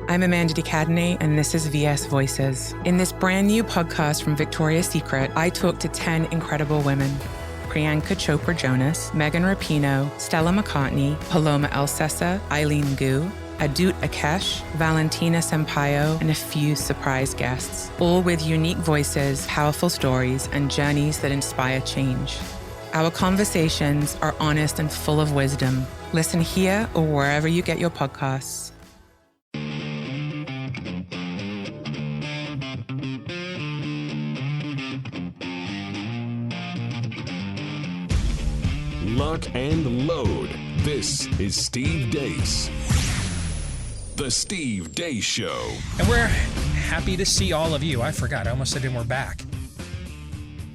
I'm Amanda DeCadenet, and this is VS Voices. In this brand new podcast from Victoria's Secret, I talk to 10 incredible women. Priyanka Chopra Jonas, Megan Rapinoe, Stella McCartney, Paloma Elsesser, Eileen Gu, Adut Akesh, Valentina Sampaio, and a few surprise guests, all with unique voices, powerful stories, and journeys that inspire change. Our conversations are honest and full of wisdom. Listen here or wherever you get your podcasts. Lock and load. This is Steve Deace. The Steve Deace Show. And we're happy to see all of you. I forgot. I almost said we're back.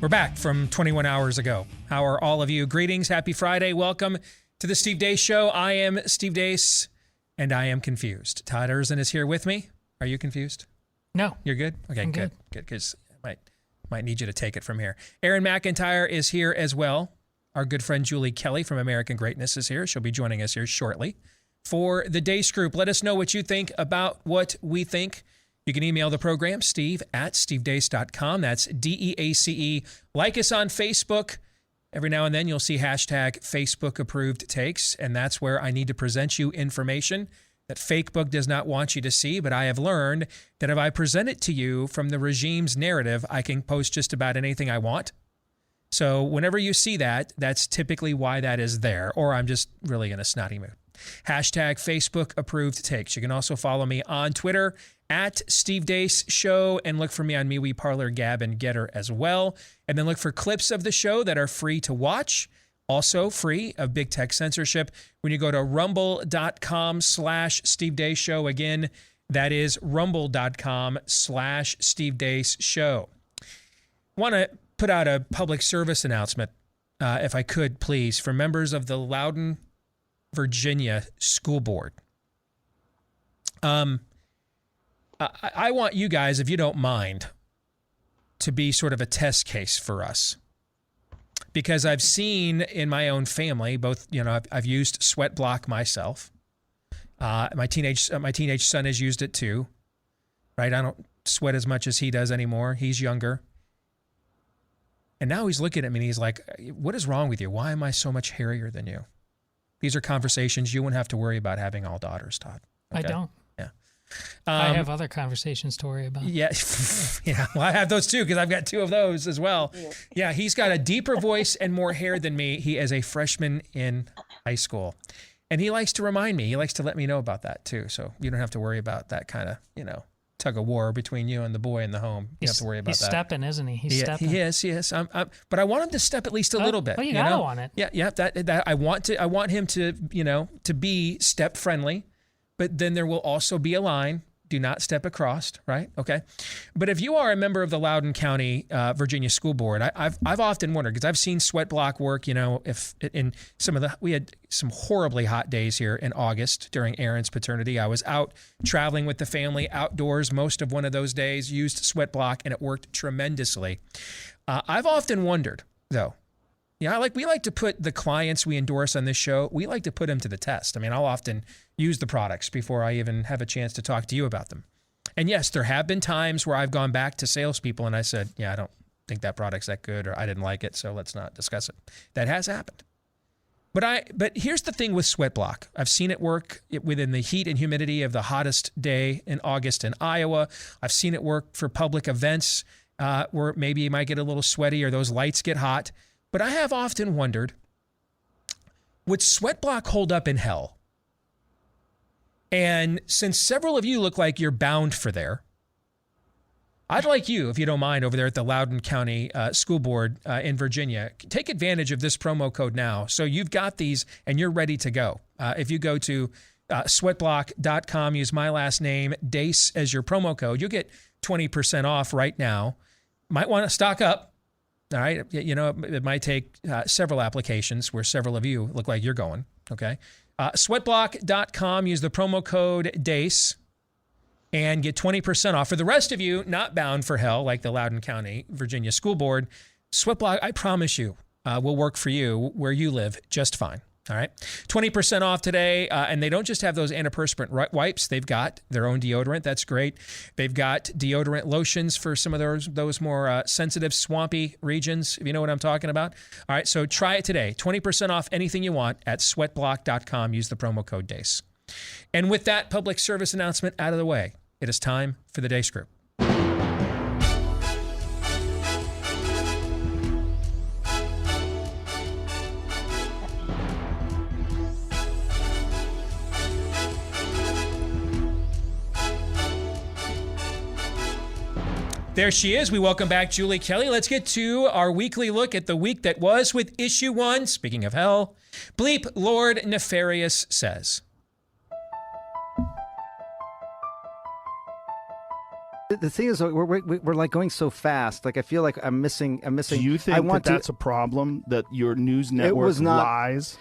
We're back from 21 hours ago. How are all of you? Greetings. Happy Friday. Welcome to the Steve Deace Show. I am Steve Deace, and I am confused. Todd Erzin is here with me. Are you confused? No. You're good? Okay, I'm good. Good, because I might need you to take it from here. Erin McIntyre is here as well. Our good friend Julie Kelly from American Greatness is here. She'll be joining us here shortly. For the Deace Group, let us know what you think about what we think. You can email the program, steve@stevedeace.com. That's DEACE. Like us on Facebook. Every now and then you'll see hashtag Facebook approved takes, and that's where I need to present you information that Facebook does not want you to see, but I have learned that if I present it to you from the regime's narrative, I can post just about anything I want. So whenever you see that, that's typically why that is there, or I'm just really in a snotty mood. Hashtag Facebook approved takes. You can also follow me on Twitter at Steve Deace Show, and look for me on MeWe, Parler, Gab, and Getter as well. And then look for clips of the show that are free to watch, also free of big tech censorship. When you go to rumble.com/Steve Deace Show, again, that is rumble.com/Steve Deace Show. Want to put out a public service announcement, if I could, please, for members of the Loudoun, Virginia School Board. I want you guys, if you don't mind, to be sort of a test case for us. Because I've seen in my own family, both, I've used Sweat Block myself. My teenage son has used it too, right? I don't sweat as much as he does anymore. He's younger. And now he's looking at me and he's like, what is wrong with you? Why am I so much hairier than you? These are conversations you wouldn't have to worry about having all daughters, Todd. Okay? I don't. Yeah. I have other conversations to worry about. Yeah. Yeah. Well, I have those too, because I've got two of those as well. Yeah. He's got a deeper voice and more hair than me. He is a freshman in high school. And he likes to remind me. He likes to let me know about that too. So you don't have to worry about that kind of, tug of war between you and the boy in the home. You have to worry about that. He's stepping, isn't he? He's stepping. He is. But I want him to step at least a little bit. Well, you gotta want it. Yeah. That I want him to, to be step friendly, but then there will also be a line. Do not step across, right? Okay. But if you are a member of the Loudoun County, Virginia School Board, I've often wondered, because I've seen Sweat Block work, if in we had some horribly hot days here in August during Aaron's paternity. I was out traveling with the family outdoors most of one of those days, used Sweat Block, and it worked tremendously. I've often wondered, though, we like to put the clients we endorse on this show, we like to put them to the test. I mean, I'll often use the products before I even have a chance to talk to you about them. And yes, there have been times where I've gone back to salespeople and I said, I don't think that product's that good, or I didn't like it, so let's not discuss it. That has happened. But here's the thing with Sweat Block. I've seen it work within the heat and humidity of the hottest day in August in Iowa. I've seen it work for public events where maybe you might get a little sweaty or those lights get hot. But I have often wondered, would Sweat Block hold up in hell? And since several of you look like you're bound for there, I'd like you, if you don't mind, over there at the Loudoun County School Board in Virginia, take advantage of this promo code now. So you've got these and you're ready to go. If you go to sweatblock.com, use my last name, Deace, as your promo code, you'll get 20% off right now. Might want to stock up. All right. It might take several applications where several of you look like you're going. Okay. Sweatblock.com, use the promo code DEACE and get 20% off. For the rest of you, not bound for hell like the Loudoun County, Virginia School Board, Sweatblock, I promise you, will work for you where you live just fine. All right. 20% off today. And they don't just have those antiperspirant wipes. They've got their own deodorant. That's great. They've got deodorant lotions for some of those more sensitive, swampy regions, if you know what I'm talking about. All right. So try it today. 20% off anything you want at sweatblock.com. Use the promo code DACE. And with that public service announcement out of the way, it is time for the Day Scoop. There she is. We welcome back Julie Kelly. Let's get to our weekly look at the week that was with issue 1. Speaking of hell, Bleep Lord Nefarious says. The thing is, we're like going so fast. Like I feel like I'm missing. Do you think that's a problem that your news network lies?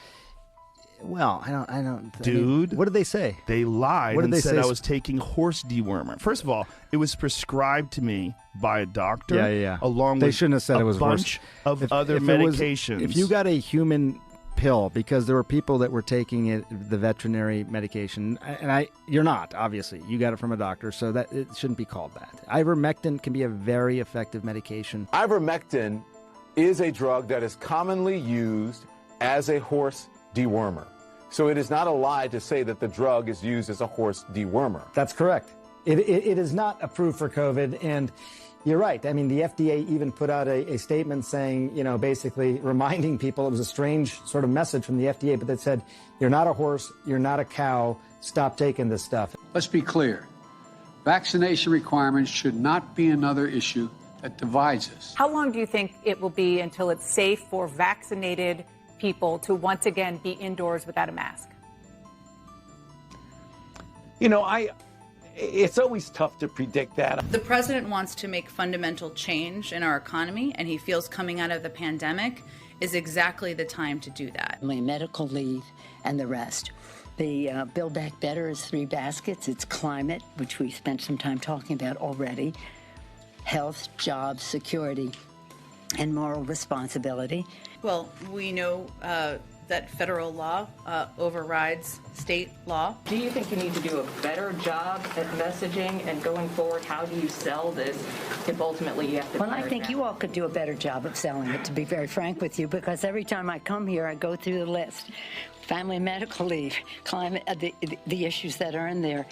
Well, I don't. Dude, what did they say? They lied and said I was taking horse dewormer. First of all, it was prescribed to me by a doctor. Yeah. Along they with shouldn't have said it was a bunch of other medications. If you got a human pill, because there were people that were taking it, the veterinary medication, and you're not, obviously. You got it from a doctor, so that it shouldn't be called that. Ivermectin can be a very effective medication. Ivermectin is a drug that is commonly used as a horse dewormer. So it is not a lie to say that the drug is used as a horse dewormer. That's correct. It is not approved for COVID, and you're right. I mean, the FDA even put out a statement saying, basically reminding people, it was a strange sort of message from the FDA, but that said, you're not a horse, you're not a cow, stop taking this stuff. Let's be clear. Vaccination requirements should not be another issue that divides us. How long do you think it will be until it's safe for vaccinated people to once again be indoors without a mask? It's always tough to predict that. The president wants to make fundamental change in our economy, and he feels coming out of the pandemic is exactly the time to do that. Medical leave and the rest. The Build Back Better is 3 baskets. It's climate, which we spent some time talking about already, health, jobs, security, and moral responsibility. Well, we know that federal law overrides state law. Do you think you need to do a better job at messaging and going forward? How do you sell this if ultimately you have to? Well, I think you all could do a better job of selling it, to be very frank with you, because every time I come here, I go through the list. Family medical leave, climate, the issues that are in there.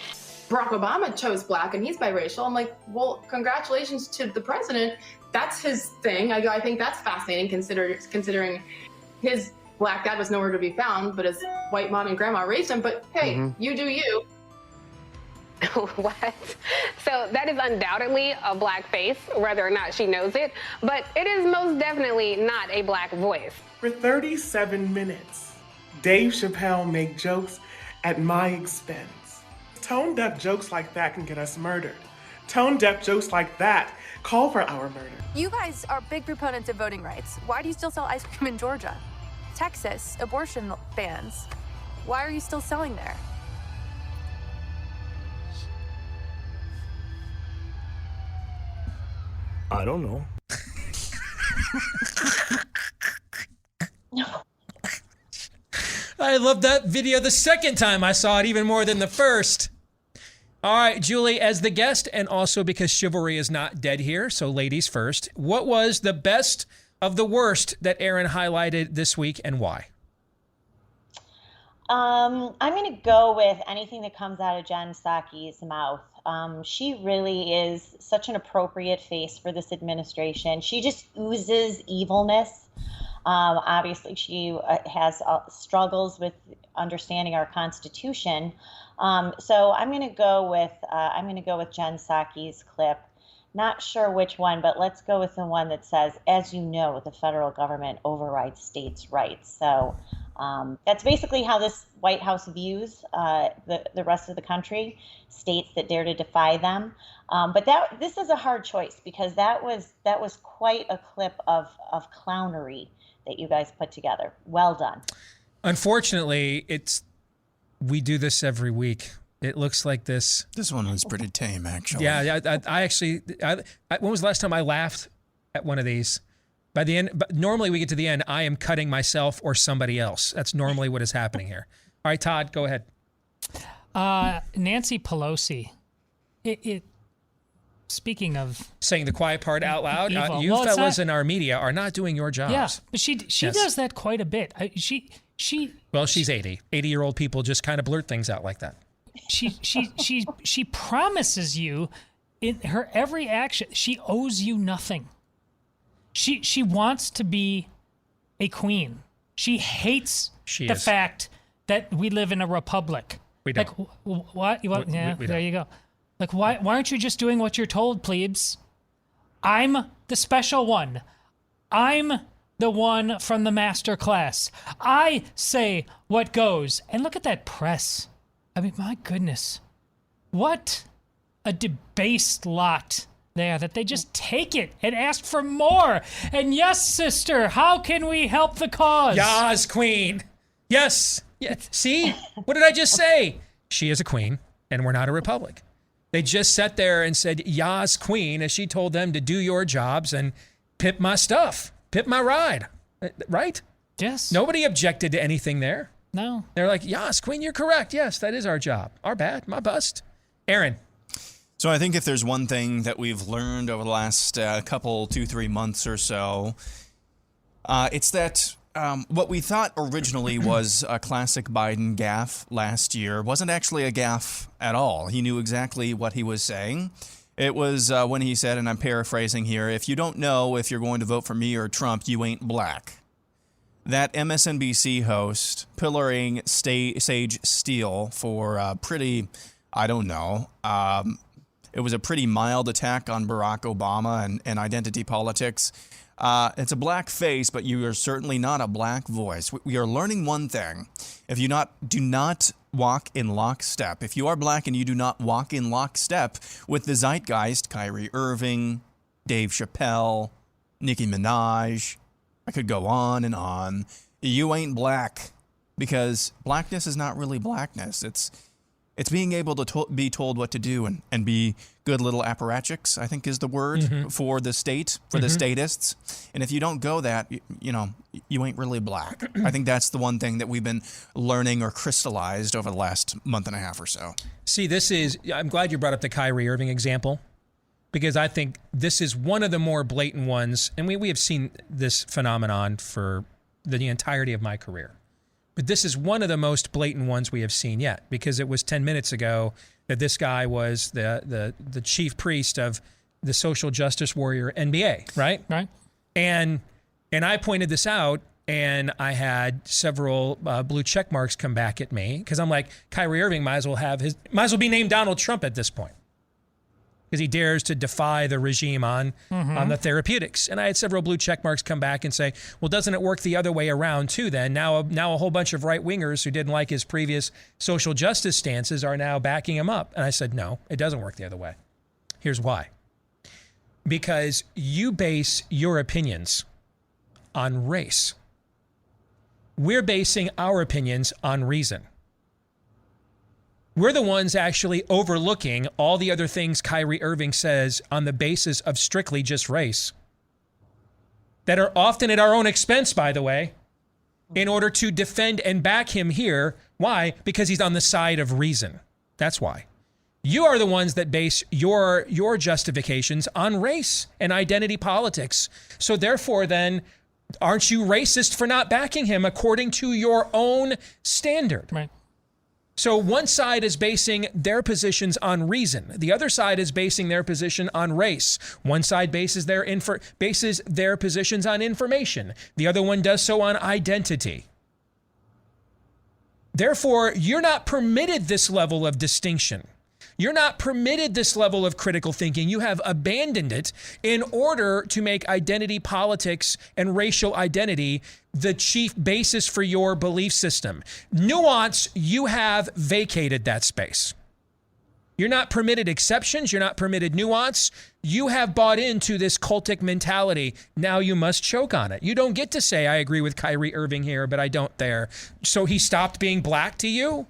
Barack Obama chose black and he's biracial. I'm like, well, congratulations to the president. That's his thing. I think that's fascinating considering his black dad was nowhere to be found, but his white mom and grandma raised him. But hey, you do you. What? So that is undoubtedly a black face, whether or not she knows it, but it is most definitely not a black voice. For 37 minutes, Dave Chappelle made jokes at my expense. Tone-deaf jokes like that can get us murdered. Tone-deaf jokes like that call for our murder. You guys are big proponents of voting rights. Why do you still sell ice cream in Georgia? Texas, abortion bans. Why are you still selling there? I don't know. I love that video the second time I saw it, even more than the first. All right, Julie, as the guest, and also because chivalry is not dead here, so ladies first, what was the best of the worst that Aaron highlighted this week and why? I'm going to go with anything that comes out of Jen Psaki's mouth. She really is such an appropriate face for this administration. She just oozes evilness. Obviously, she has struggles with understanding our Constitution. So I'm going to go with Jen Psaki's clip. Not sure which one, but let's go with the one that says, "As you know, the federal government overrides states' rights." So that's basically how this White House views the rest of the country, states that dare to defy them. But this is a hard choice because that was quite a clip of clownery that you guys put together. Well done. Unfortunately, we do this every week. It looks like this. This one was pretty tame, actually. Yeah, I actually, when was the last time I laughed at one of these? By the end, but normally we get to the end, I am cutting myself or somebody else. That's normally what is happening here. All right, Todd, go ahead. Nancy Pelosi. Speaking of saying the quiet part out loud, you fellas in our media are not doing your jobs. Yeah, but she does that quite a bit. Well, she's 80. 80-year-old people just kind of blurt things out like that. She promises you in her every action. She owes you nothing. She wants to be a queen. She hates the fact that we live in a republic. We don't. Like, what? Yeah, there you go. Like, why aren't you just doing what you're told, plebes? I'm the special one. I'm the one from the master class. I say what goes. And look at that press. I mean, my goodness. What a debased lot there that they just take it and ask for more. And yes, sister, how can we help the cause? Yas, queen. Yes. Yeah. See? What did I just say? She is a queen, and we're not a republic. They just sat there and said, Yas, queen, as she told them to do your jobs and pip my stuff, pip my ride. Right? Yes. Nobody objected to anything there. No. They're like, Yas, queen, you're correct. Yes, that is our job. Our bad. My bust. Aaron. So I think if there's one thing that we've learned over the last 2-3 months or so, it's that what we thought originally was a classic Biden gaffe last year wasn't actually a gaffe at all. He knew exactly what he was saying. It was when he said, and I'm paraphrasing here, if you don't know if you're going to vote for me or Trump, you ain't black. That MSNBC host pillaring Sage Steele for pretty, I don't know, it was a pretty mild attack on Barack Obama and identity politics. It's a black face, but you are certainly not a black voice. We are learning one thing. If you do not walk in lockstep, if you are black and you do not walk in lockstep with the zeitgeist, Kyrie Irving, Dave Chappelle, Nicki Minaj, I could go on and on, you ain't black, because blackness is not really blackness. It's being able to be told what to do and be good little apparatchiks, I think is the word for the state, for the statists. And if you don't go that, you ain't really black. I think that's the one thing that we've been learning or crystallized over the last month and a half or so. See, I'm glad you brought up the Kyrie Irving example, because I think this is one of the more blatant ones. And we have seen this phenomenon for the entirety of my career. But this is one of the most blatant ones we have seen yet, because it was 10 minutes ago that this guy was the chief priest of the social justice warrior NBA, right? Right. And I pointed this out, and I had several blue check marks come back at me, because I'm like, Kyrie Irving might as well be named Donald Trump at this point, because he dares to defy the regime on the therapeutics. And I had several blue check marks come back and say, well, doesn't it work the other way around too then? Now a whole bunch of right-wingers who didn't like his previous social justice stances are now backing him up. And I said, no, it doesn't work the other way. Here's why. Because you base your opinions on race. We're basing our opinions on reason. We're the ones actually overlooking all the other things Kyrie Irving says on the basis of strictly just race, that are often at our own expense, by the way, in order to defend and back him here. Why? Because he's on the side of reason. That's why. You are the ones that base your justifications on race and identity politics. So therefore, then, aren't you racist for not backing him according to your own standard? Right. So one side is basing their positions on reason. The other side is basing their position on race. One side bases their positions on information. The other one does so on identity. Therefore, you're not permitted this level of distinction. You're not permitted this level of critical thinking. You have abandoned it in order to make identity politics and racial identity the chief basis for your belief system. Nuance, you have vacated that space. You're not permitted exceptions. You're not permitted nuance. You have bought into this cultic mentality. Now you must choke on it. You don't get to say, I agree with Kyrie Irving here, but I don't there. So he stopped being black to you?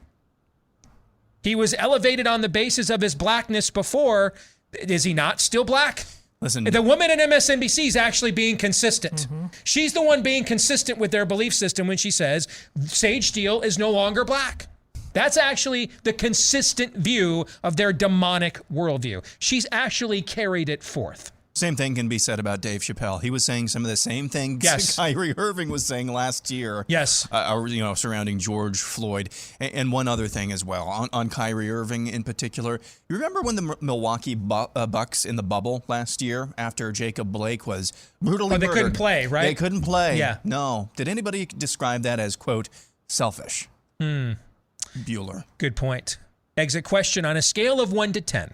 He was elevated on the basis of his blackness before. Is he not still black? Listen, the woman at MSNBC is actually being consistent. She's the one being consistent with their belief system when she says Sage Steele is no longer black. That's actually the consistent view of their demonic worldview. She's actually carried it forth. Same thing can be said about Dave Chappelle. He was saying some of the same things Kyrie Irving was saying last year. Yes. Surrounding George Floyd. And one other thing as well, on Kyrie Irving in particular. You remember when the Milwaukee Bucks in the bubble last year after Jacob Blake was brutally murdered? They couldn't play, right? They couldn't play. Yeah. No. Did anybody describe that as, quote, selfish? Bueller. Good point. Exit question: on a scale of 1 to 10,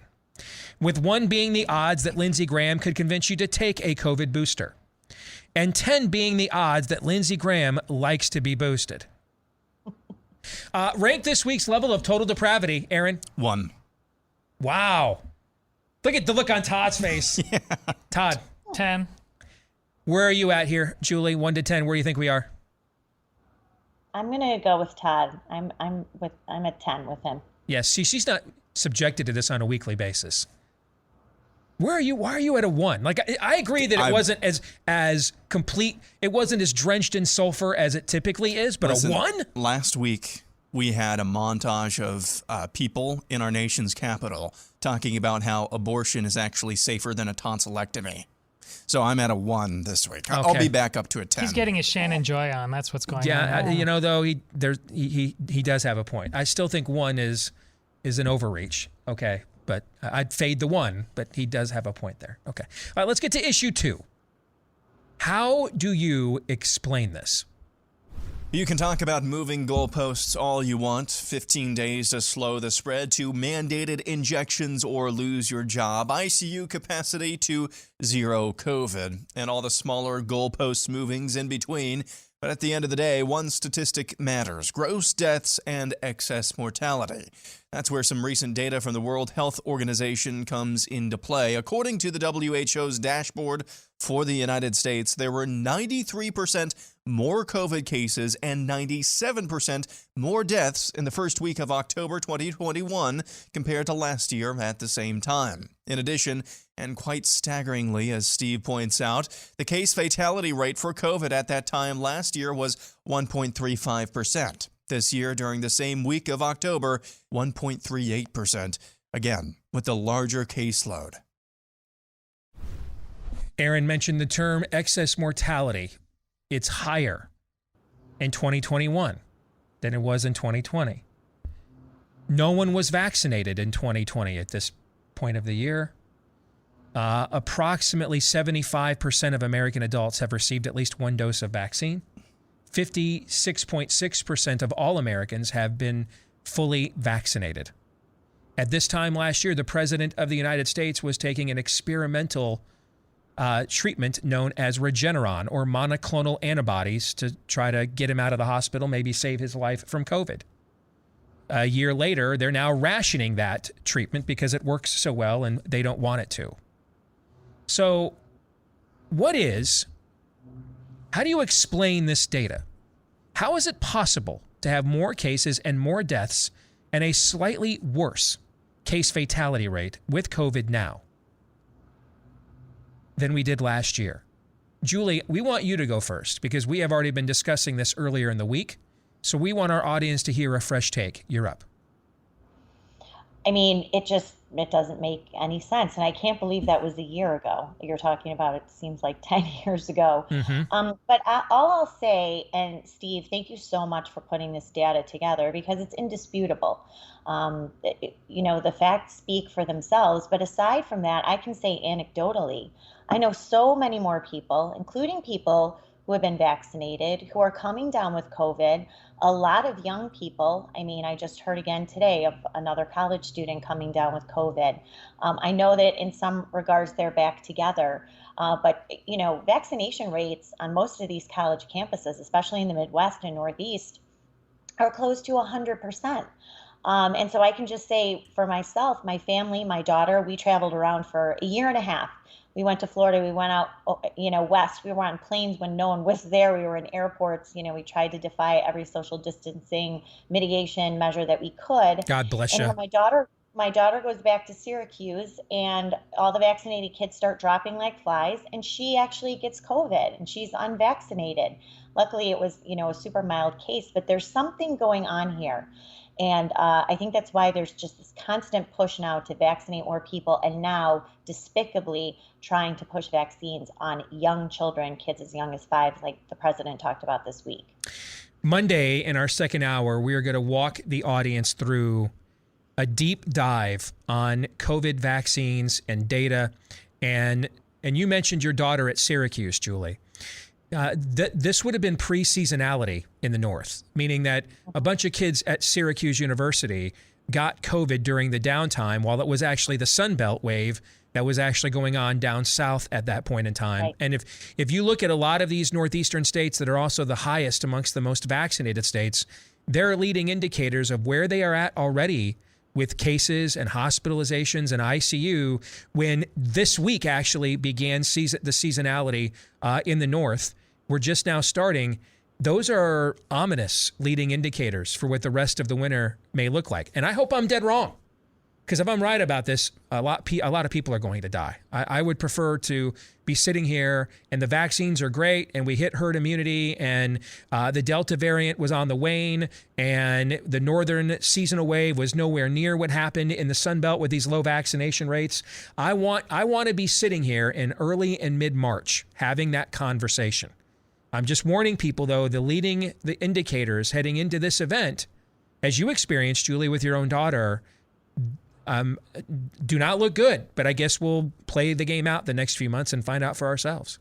with 1 being the odds that Lindsey Graham could convince you to take a COVID booster, and 10 being the odds that Lindsey Graham likes to be boosted. Rank this week's level of total depravity, Aaron. 1. Wow. Look at the look on Todd's face. Yeah. Todd. 10. Where are you at here, Julie? 1 to 10. Where do you think we are? I'm going to go with Todd. I'm at 10 with him. Yes. See, she's not subjected to this on a weekly basis. Where are you? Why are you at a 1? Like, I agree that it wasn't as complete. It wasn't as drenched in sulfur as it typically is, but Listen, a 1? Last week, we had a montage of people in our nation's capital talking about how abortion is actually safer than a tonsillectomy. So I'm at a 1 this week. I'll be back up to a 10. He's getting his Shannon Joy on. That's what's going on. Yeah, though, he does have a point. I still think 1 is an overreach. Okay, but I'd fade the 1, but he does have a point there. Okay. All right, let's get to issue 2. How do you explain this? You can talk about moving goalposts all you want, 15 days to slow the spread, to mandated injections or lose your job, ICU capacity to 0 COVID, and all the smaller goalpost movings in between. But at the end of the day, one statistic matters: gross deaths and excess mortality. That's where some recent data from the World Health Organization comes into play. According to the WHO's dashboard for the United States, there were 93% more COVID cases and 97% more deaths in the first week of October 2021 compared to last year at the same time. In addition, and quite staggeringly, as Steve points out, the case fatality rate for COVID at that time last year was 1.35%. This year, during the same week of October, 1.38%, again, with the larger caseload. Aaron mentioned the term excess mortality. It's higher in 2021 than it was in 2020. No one was vaccinated in 2020 at this point of the year. Approximately 75% of American adults have received at least 1 dose of vaccine. 56.6% of all Americans have been fully vaccinated. At this time last year, the President of the United States was taking an experimental treatment known as Regeneron, or monoclonal antibodies, to try to get him out of the hospital, maybe save his life from COVID. A year later, they're now rationing that treatment because it works so well and they don't want it to. So how do you explain this data? How is it possible to have more cases and more deaths and a slightly worse case fatality rate with COVID now than we did last year? Julie, we want you to go first because we have already been discussing this earlier in the week. So we want our audience to hear a fresh take. You're up. I mean, it doesn't make any sense. And I can't believe that was a year ago. You're talking about, it seems like 10 years ago. But all I'll say, and Steve, thank you so much for putting this data together because it's indisputable. The facts speak for themselves. But aside from that, I can say anecdotally, I know so many more people, including people who have been vaccinated, who are coming down with COVID. A lot of young people. I mean, I just heard again today of another college student coming down with COVID. I know that in some regards they're back together. But vaccination rates on most of these college campuses, especially in the Midwest and Northeast, are close to 100%. And so I can just say for myself, my family, my daughter, we traveled around for a year and a half. We went to Florida. We went out, west. We were on planes when no one was there. We were in airports. We tried to defy every social distancing mitigation measure that we could. God bless you. you. My my daughter goes back to Syracuse and all the vaccinated kids start dropping like flies, and she actually gets COVID and she's unvaccinated. Luckily, it was, a super mild case, but there's something going on here. And I think that's why there's just this constant push now to vaccinate more people, and now despicably trying to push vaccines on young children, kids as young as 5, like the president talked about this week. Monday, in our second hour, we are going to walk the audience through a deep dive on COVID vaccines and data. And you mentioned your daughter at Syracuse, Julie. This would have been pre-seasonality in the North, meaning that a bunch of kids at Syracuse University got COVID during the downtime while it was actually the Sun Belt wave that was actually going on down south at that point in time. Right. And if you look at a lot of these northeastern states that are also the highest amongst the most vaccinated states, they're leading indicators of where they are at already with cases and hospitalizations and ICU when this week actually began the seasonality in the North. We're just now starting. Those are ominous leading indicators for what the rest of the winter may look like. And I hope I'm dead wrong, because if I'm right about this, a lot of people are going to die. I would prefer to be sitting here and the vaccines are great and we hit herd immunity and the Delta variant was on the wane and the northern seasonal wave was nowhere near what happened in the Sun Belt with these low vaccination rates. I want to be sitting here in early and mid-March having that conversation. I'm just warning people, though, the indicators heading into this event, as you experienced, Julie, with your own daughter, do not look good. But I guess we'll play the game out the next few months and find out for ourselves.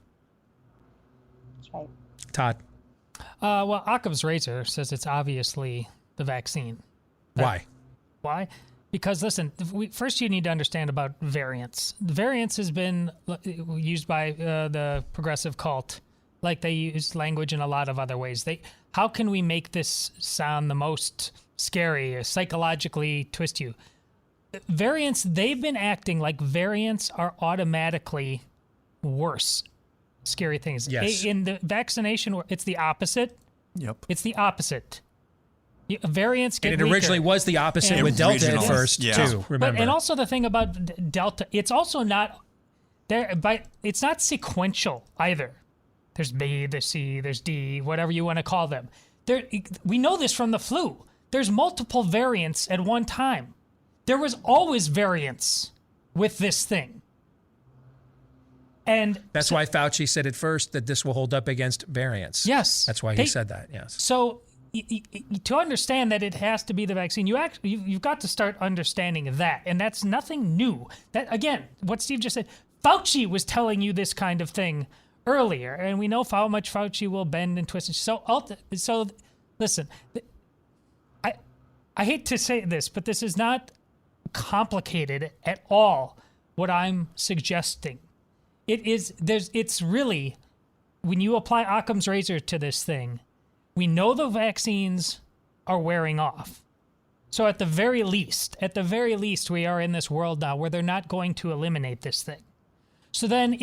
That's right. Todd. Well, Occam's razor says it's obviously the vaccine. Why? Why? Because, listen, first you need to understand about variants. Variants has been used by the progressive cult, like they use language in a lot of other ways. How can we make this sound the most scary or psychologically twist you? Variants, they've been acting like variants are automatically worse. Scary things. Yes. In the vaccination, it's the opposite. Yep. It's the opposite. Variants get weaker. And it originally was the opposite with Delta at first, too, remember. And also the thing about Delta, it's also not there, but it's not sequential either. There's B, there's C, there's D, whatever you want to call them. We know this from the flu. There's multiple variants at one time. There was always variants with this thing. And that's why Fauci said at first that this will hold up against variants. Yes. That's why he said that, yes. So to understand that it has to be the vaccine, you've got to start understanding that. And that's nothing new. That, again, what Steve just said, Fauci was telling you this kind of thing earlier, and we know how much Fauci will bend and twist. So listen, I hate to say this, but this is not complicated at all, what I'm suggesting. It's really, when you apply Occam's razor to this thing, we know the vaccines are wearing off. So at the very least, we are in this world now where they're not going to eliminate this thing. So then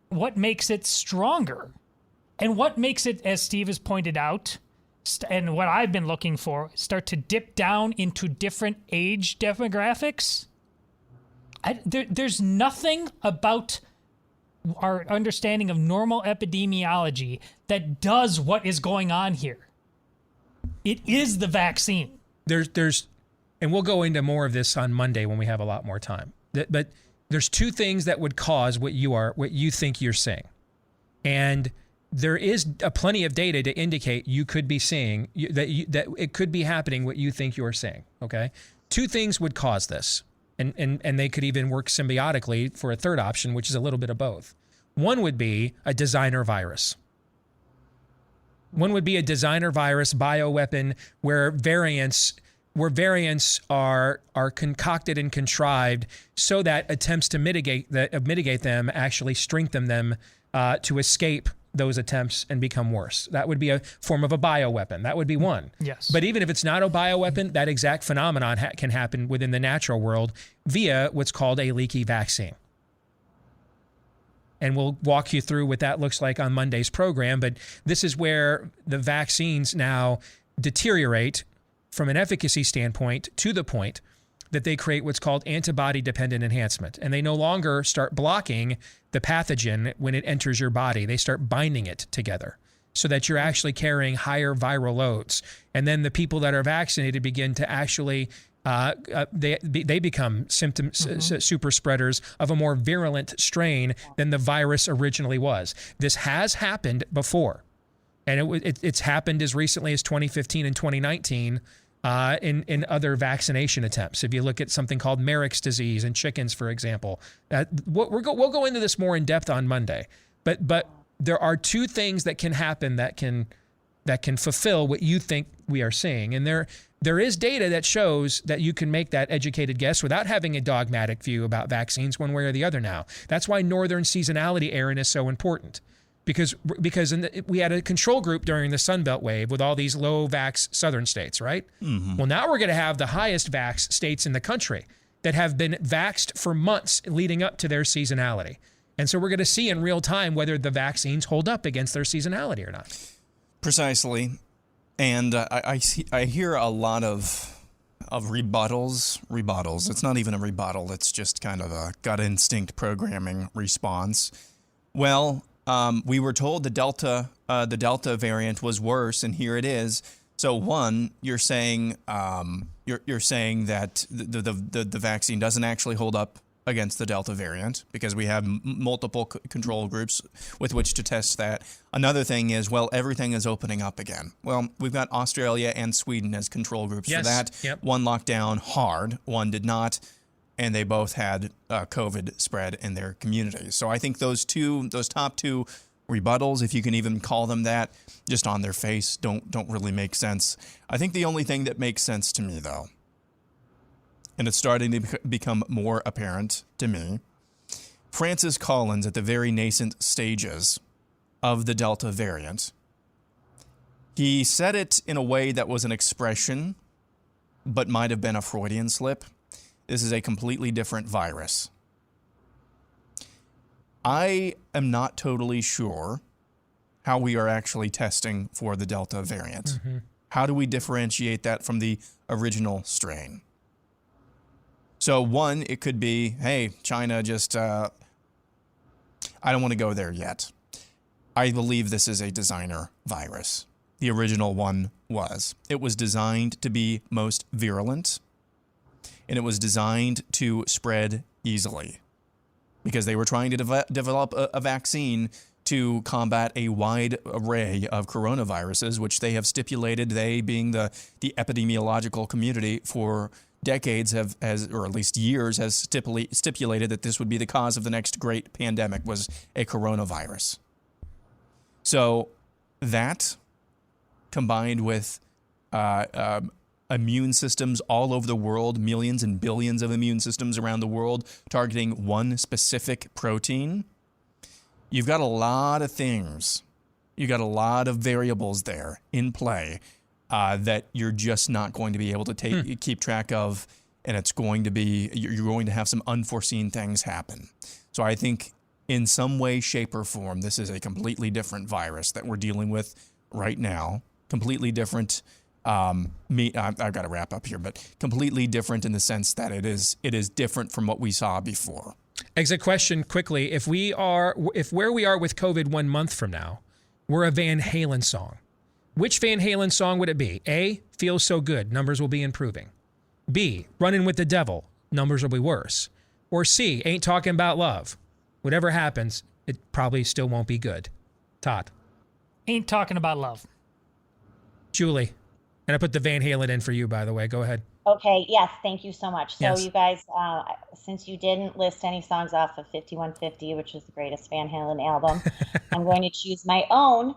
what makes it stronger and what makes it, as Steve has pointed out, and what I've been looking for, start to dip down into different age demographics? There's nothing about our understanding of normal epidemiology that does what is going on here. It is the vaccine. And we'll go into more of this on Monday when we have a lot more time. But there's two things that would cause what you think you're seeing. And there is plenty of data to indicate you could be seeing that it could be happening what you think you're seeing. Okay, two things would cause this, and they could even work symbiotically for a third option, which is a little bit of both. One would be a designer virus. One would be a designer virus bioweapon where variants are concocted and contrived so that attempts to mitigate them actually strengthen them to escape those attempts and become worse. That would be a form of a bioweapon. That would be one. Yes. But even if it's not a bioweapon, that exact phenomenon can happen within the natural world via what's called a leaky vaccine. And we'll walk you through what that looks like on Monday's program. But this is where the vaccines now deteriorate from an efficacy standpoint to the point that they create what's called antibody-dependent enhancement. And they no longer start blocking the pathogen when it enters your body. They start binding it together so that you're actually carrying higher viral loads. And then the people that are vaccinated begin to actually, they become super spreaders of a more virulent strain than the virus originally was. This has happened before. And it's happened as recently as 2015 and 2019 in other vaccination attempts. If you look at something called Merrick's disease in chickens, for example, we'll go into this more in depth on Monday. But there are two things that can happen that can fulfill what you think we are seeing. And there is data that shows that you can make that educated guess without having a dogmatic view about vaccines one way or the other now. That's why northern seasonality, Aaron, is so important. Because we had a control group during the Sun Belt wave with all these low vax southern states, right? Mm-hmm. Well, now we're going to have the highest vax states in the country that have been vaxxed for months leading up to their seasonality. And so we're going to see in real time whether the vaccines hold up against their seasonality or not. Precisely. And I hear a lot of rebuttals. It's not even a rebuttal. It's just kind of a gut instinct programming response. Well, we were told the Delta variant was worse, and here it is. So one, you're saying you're saying that the vaccine doesn't actually hold up against the Delta variant because we have multiple control groups with which to test that. Another thing is, well, everything is opening up again. Well, we've got Australia and Sweden as control groups for that. Yep. One locked down hard, one did not, and they both had COVID spread in their communities. So I think those top two rebuttals, if you can even call them that, just on their face, don't really make sense. I think the only thing that makes sense to me, though, and it's starting to become more apparent to me, Francis Collins, at the very nascent stages of the Delta variant, he said it in a way that was an expression, but might have been a Freudian slip. This is a completely different virus. I am not totally sure how we are actually testing for the Delta variant. Mm-hmm. How do we differentiate that from the original strain? So one, it could be, hey, China just, I don't want to go there yet. I believe this is a designer virus. The original one was. It was designed to be most virulent, and it was designed to spread easily because they were trying to develop a vaccine to combat a wide array of coronaviruses, which they have stipulated, they being the epidemiological community for decades or at least years, has stipulated that this would be the cause of the next great pandemic, was a coronavirus. So that, combined with immune systems all over the world, millions and billions of immune systems around the world targeting one specific protein, you've got a lot of things. You got a lot of variables there in play that you're just not going to be able to keep track of, and it's going to be, you're going to have some unforeseen things happen. So I think in some way, shape, or form, this is a completely different virus that we're dealing with right now. Completely different. I've got to wrap up here, but completely different in the sense that it is different from what we saw before. Exit question quickly: if where we are with COVID 1 month from now, we're a Van Halen song, which Van Halen song would it be? A, Feels So Good, numbers will be improving. B, Running with the Devil, numbers will be worse. Or C, Ain't Talking About Love. Whatever happens, it probably still won't be good. Todd. Ain't Talking About Love. Julie. And I put the Van Halen in for you, by the way. Go ahead. Okay, yes, thank you so much. So Yes. you guys, since you didn't list any songs off of 5150, which is the greatest Van Halen album, I'm going to choose my own,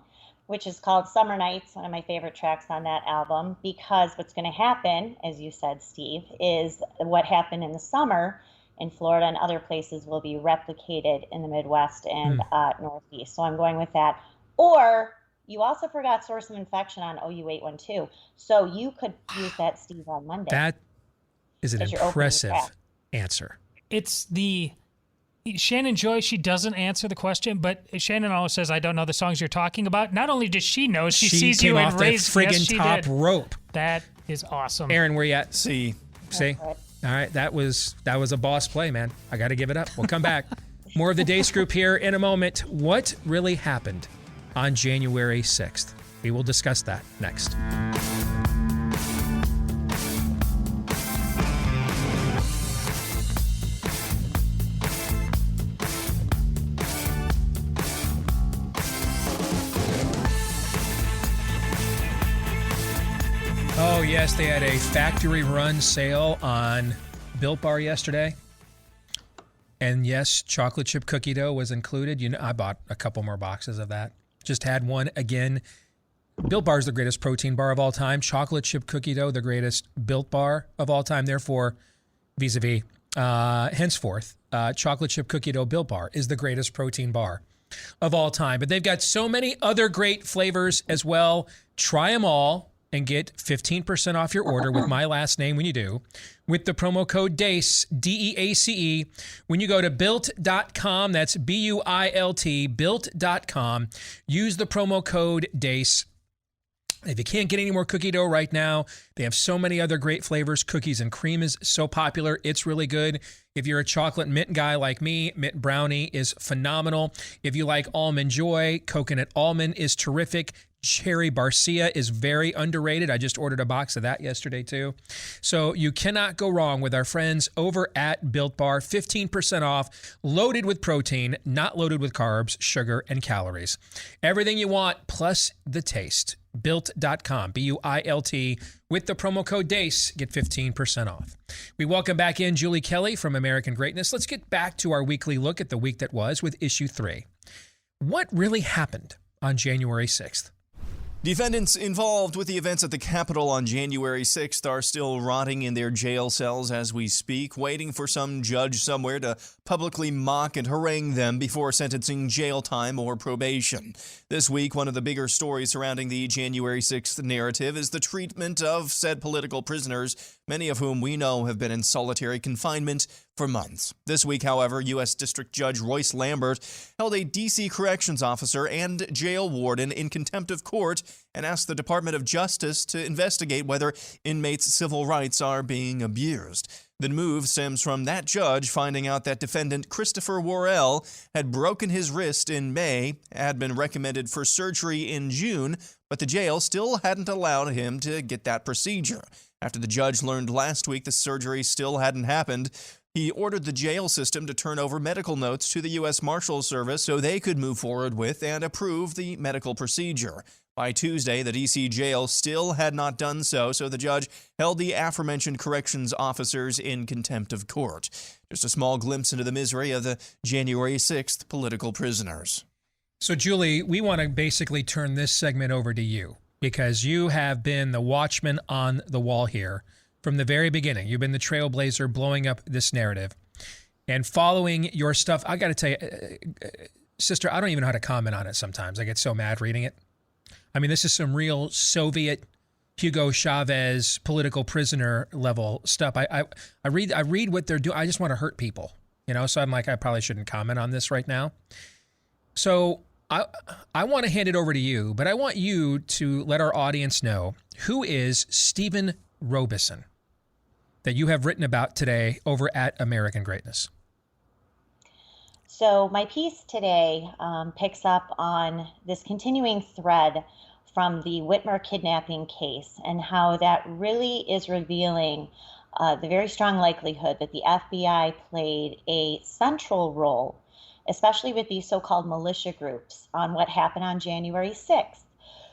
which is called Summer Nights, one of my favorite tracks on that album, because what's going to happen, as you said, Steve, is what happened in the summer in Florida and other places will be replicated in the Midwest and Northeast. So I'm going with that. Or you also forgot Source of Infection on OU812. So you could use that, Steve, on Monday. That is an impressive answer. It's the Shannon Joy. She doesn't answer the question, but Shannon always says, "I don't know the songs you're talking about." Not only does she know, she sees you and raised friggin' top rope. That is awesome. Aaron, where you at? See. See? All right, that was a boss play, man. I got to give it up. We'll come back. More of the Deace Group here in a moment. What really happened on January 6th? We will discuss that next. Oh, yes, they had a factory run sale on Built Bar yesterday. And yes, chocolate chip cookie dough was included. You know, I bought a couple more boxes of that. Just had one again. Built Bar is the greatest protein bar of all time. Chocolate chip cookie dough, the greatest Built Bar of all time. Therefore, vis-a-vis, henceforth, chocolate chip cookie dough Built Bar is the greatest protein bar of all time. But they've got so many other great flavors as well. Try them all and get 15% off your order with my last name when you do, with the promo code DEACE, D-E-A-C-E. When you go to built.com, that's B-U-I-L-T, built.com, use the promo code DEACE. If you can't get any more cookie dough right now, they have so many other great flavors. Cookies and cream is so popular. It's really good. If you're a chocolate mint guy like me, mint brownie is phenomenal. If you like almond joy, coconut almond is terrific. Cherry Barcia is very underrated. I just ordered a box of that yesterday too. So you cannot go wrong with our friends over at Built Bar. 15% off, loaded with protein, not loaded with carbs, sugar, and calories. Everything you want, plus the taste. Built.com, B-U-I-L-T, with the promo code DEACE, get 15% off. We welcome back in Julie Kelly from American Greatness. Let's get back to our weekly look at the week that was with issue 3. What really happened on January 6th? Defendants involved with the events at the Capitol on January 6th are still rotting in their jail cells as we speak, waiting for some judge somewhere to publicly mock and harangue them before sentencing jail time or probation. This week, one of the bigger stories surrounding the January 6th narrative is the treatment of said political prisoners, many of whom we know have been in solitary confinement for months. This week, however, U.S. District Judge Royce Lambert held a D.C. corrections officer and jail warden in contempt of court and asked the Department of Justice to investigate whether inmates' civil rights are being abused. The move stems from that judge finding out that defendant Christopher Worrell had broken his wrist in May, had been recommended for surgery in June, but the jail still hadn't allowed him to get that procedure. After the judge learned last week the surgery still hadn't happened, he ordered the jail system to turn over medical notes to the U.S. Marshals Service so they could move forward with and approve the medical procedure. By Tuesday, the D.C. jail still had not done so, so the judge held the aforementioned corrections officers in contempt of court. Just a small glimpse into the misery of the January 6th political prisoners. So, Julie, we want to basically turn this segment over to you because you have been the watchman on the wall here from the very beginning. You've been the trailblazer blowing up this narrative. And following your stuff, I got to tell you, sister, I don't even know how to comment on it sometimes. I get so mad reading it. I mean, this is some real Soviet Hugo Chavez political prisoner level stuff. I read what they're doing. I just want to hurt people, you know? So I'm like, I probably shouldn't comment on this right now. So I want to hand it over to you, but I want you to let our audience know who is Stephen Robeson that you have written about today over at American Greatness. So my piece today picks up on this continuing thread from the Whitmer kidnapping case and how that really is revealing the very strong likelihood that the FBI played a central role, especially with these so-called militia groups, on what happened on January 6th.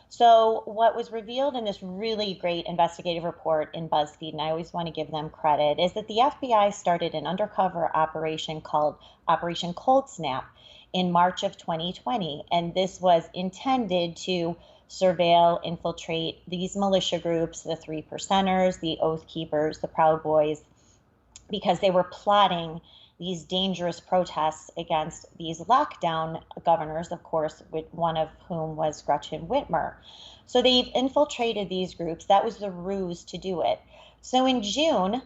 So what was revealed in this really great investigative report in BuzzFeed, and I always want to give them credit, is that the FBI started an undercover operation called Operation Cold Snap in March of 2020. And this was intended to surveil, infiltrate these militia groups, the 3 Percenters, the Oath Keepers, the Proud Boys, because they were plotting these dangerous protests against these lockdown governors, of course, one of whom was Gretchen Whitmer. So they've infiltrated these groups. That was the ruse to do it. So on June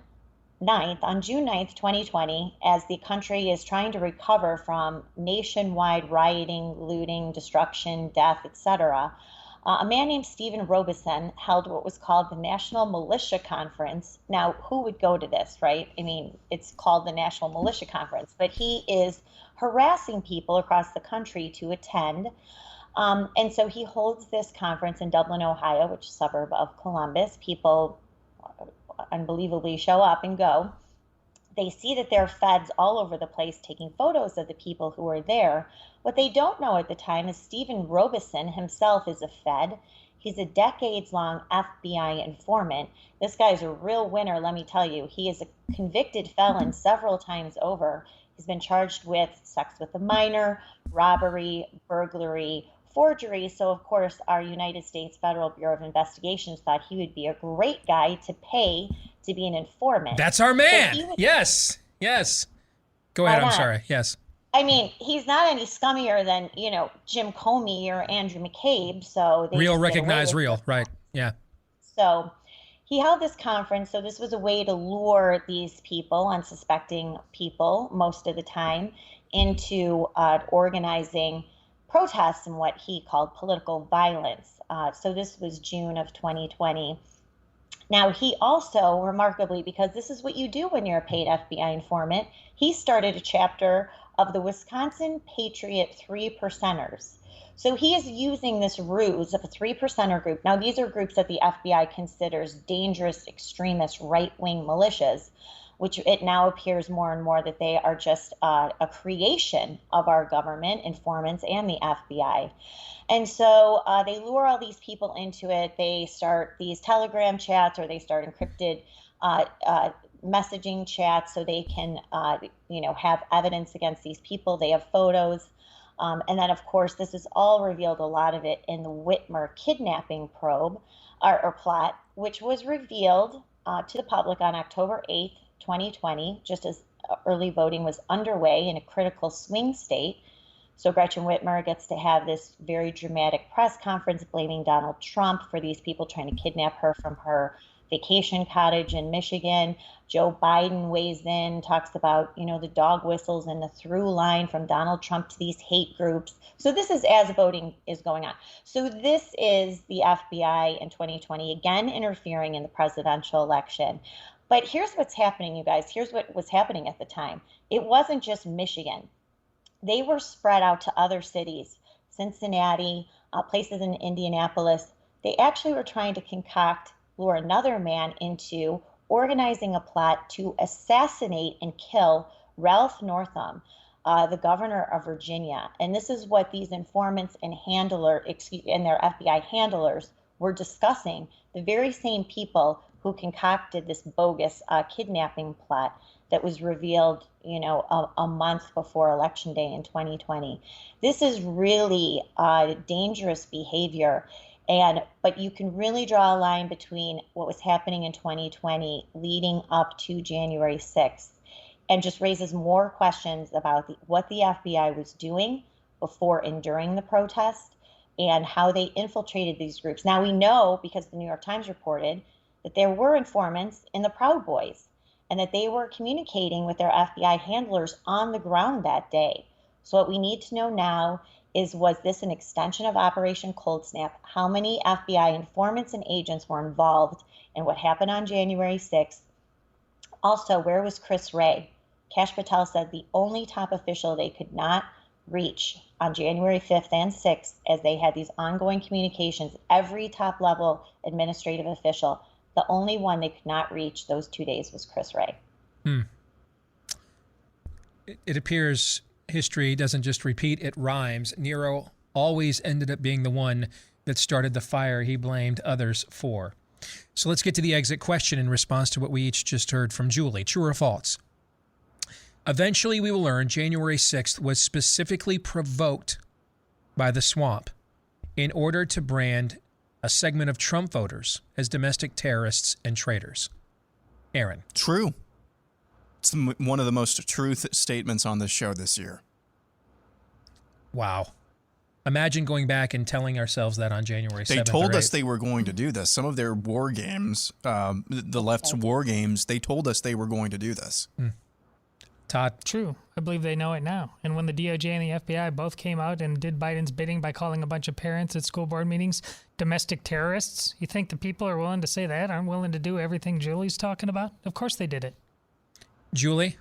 9th, 2020, as the country is trying to recover from nationwide rioting, looting, destruction, death, etc., A man named Stephen Robeson held what was called the National Militia Conference. Now, who would go to this, right? I mean, it's called the National Militia Conference, but he is harassing people across the country to attend. And so he holds this conference in Dublin, Ohio, which is a suburb of Columbus. People unbelievably show up and go. They see that there are feds all over the place taking photos of the people who are there. What they don't know at the time is Stephen Robeson himself is a fed. He's a decades-long FBI informant. This guy's a real winner, let me tell you. He is a convicted felon several times over. He's been charged with sex with a minor, robbery, burglary, forgery. So, of course, our United States Federal Bureau of Investigations thought he would be a great guy to pay to be an informant. That's our man. Yes. Go ahead. I'm sorry. Yes. I mean, he's not any scummier than, Jim Comey or Andrew McCabe. So real recognize real. Right. Yeah. So he held this conference. So this was a way to lure these people, unsuspecting people most of the time, into organizing protests and what he called political violence. So this was June of 2020. Now, he also, remarkably, because this is what you do when you're a paid FBI informant, he started a chapter of the Wisconsin Patriot 3%ers. So he is using this ruse of a 3%er group. Now, these are groups that the FBI considers dangerous, extremist, right-wing militias, which it now appears more and more that they are just a creation of our government, informants, and the FBI. And so they lure all these people into it. They start these Telegram chats, or they start encrypted messaging chats so they can, have evidence against these people. They have photos. And then, of course, this is all revealed, a lot of it, in the Whitmer kidnapping probe or plot, which was revealed to the public on October 8th, 2020, just as early voting was underway in a critical swing state. So Gretchen Whitmer gets to have this very dramatic press conference blaming Donald Trump for these people trying to kidnap her from her vacation cottage in Michigan. Joe Biden weighs in, talks about, the dog whistles and the through line from Donald Trump to these hate groups. So this is as voting is going on. So this is the FBI in 2020, again, interfering in the presidential election. But here's what's happening, you guys. Here's what was happening at the time. It wasn't just Michigan. They were spread out to other cities, Cincinnati, places in Indianapolis. They actually were trying to lure another man into organizing a plot to assassinate and kill Ralph Northam, the governor of Virginia. And this is what these informants and their FBI handlers were discussing, the very same people who concocted this bogus kidnapping plot that was revealed, a month before Election Day in 2020. This is really dangerous behavior. But you can really draw a line between what was happening in 2020 leading up to January 6th, and just raises more questions about what the FBI was doing before and during the protest and how they infiltrated these groups. Now we know, because the New York Times reported, that there were informants in the Proud Boys and that they were communicating with their FBI handlers on the ground that day. So what we need to know now is, was this an extension of Operation Cold Snap? How many FBI informants and agents were involved in what happened on January 6th? Also, where was Chris Wray? Kash Patel said the only top official they could not reach on January 5th and 6th, as they had these ongoing communications, every top level administrative official, the only one they could not reach those 2 days was Chris Wray. It appears history doesn't just repeat, it rhymes. Nero always ended up being the one that started the fire he blamed others for. So let's get to the exit question in response to what we each just heard from Julie. True or false? Eventually we will learn January 6th was specifically provoked by the swamp in order to brand a segment of Trump voters as domestic terrorists and traitors. Aaron. True. It's one of the most truth statements on this show this year. Wow. Imagine going back and telling ourselves that on January 7th. They told us they were going to do this. Some of their war games, the left's war games, they told us they were going to do this. Todd? True. I believe they know it now. And when the DOJ and the FBI both came out and did Biden's bidding by calling a bunch of parents at school board meetings domestic terrorists, you think the people are willing to say that, aren't willing to do everything Julie's talking about? Of course they did it. Julie?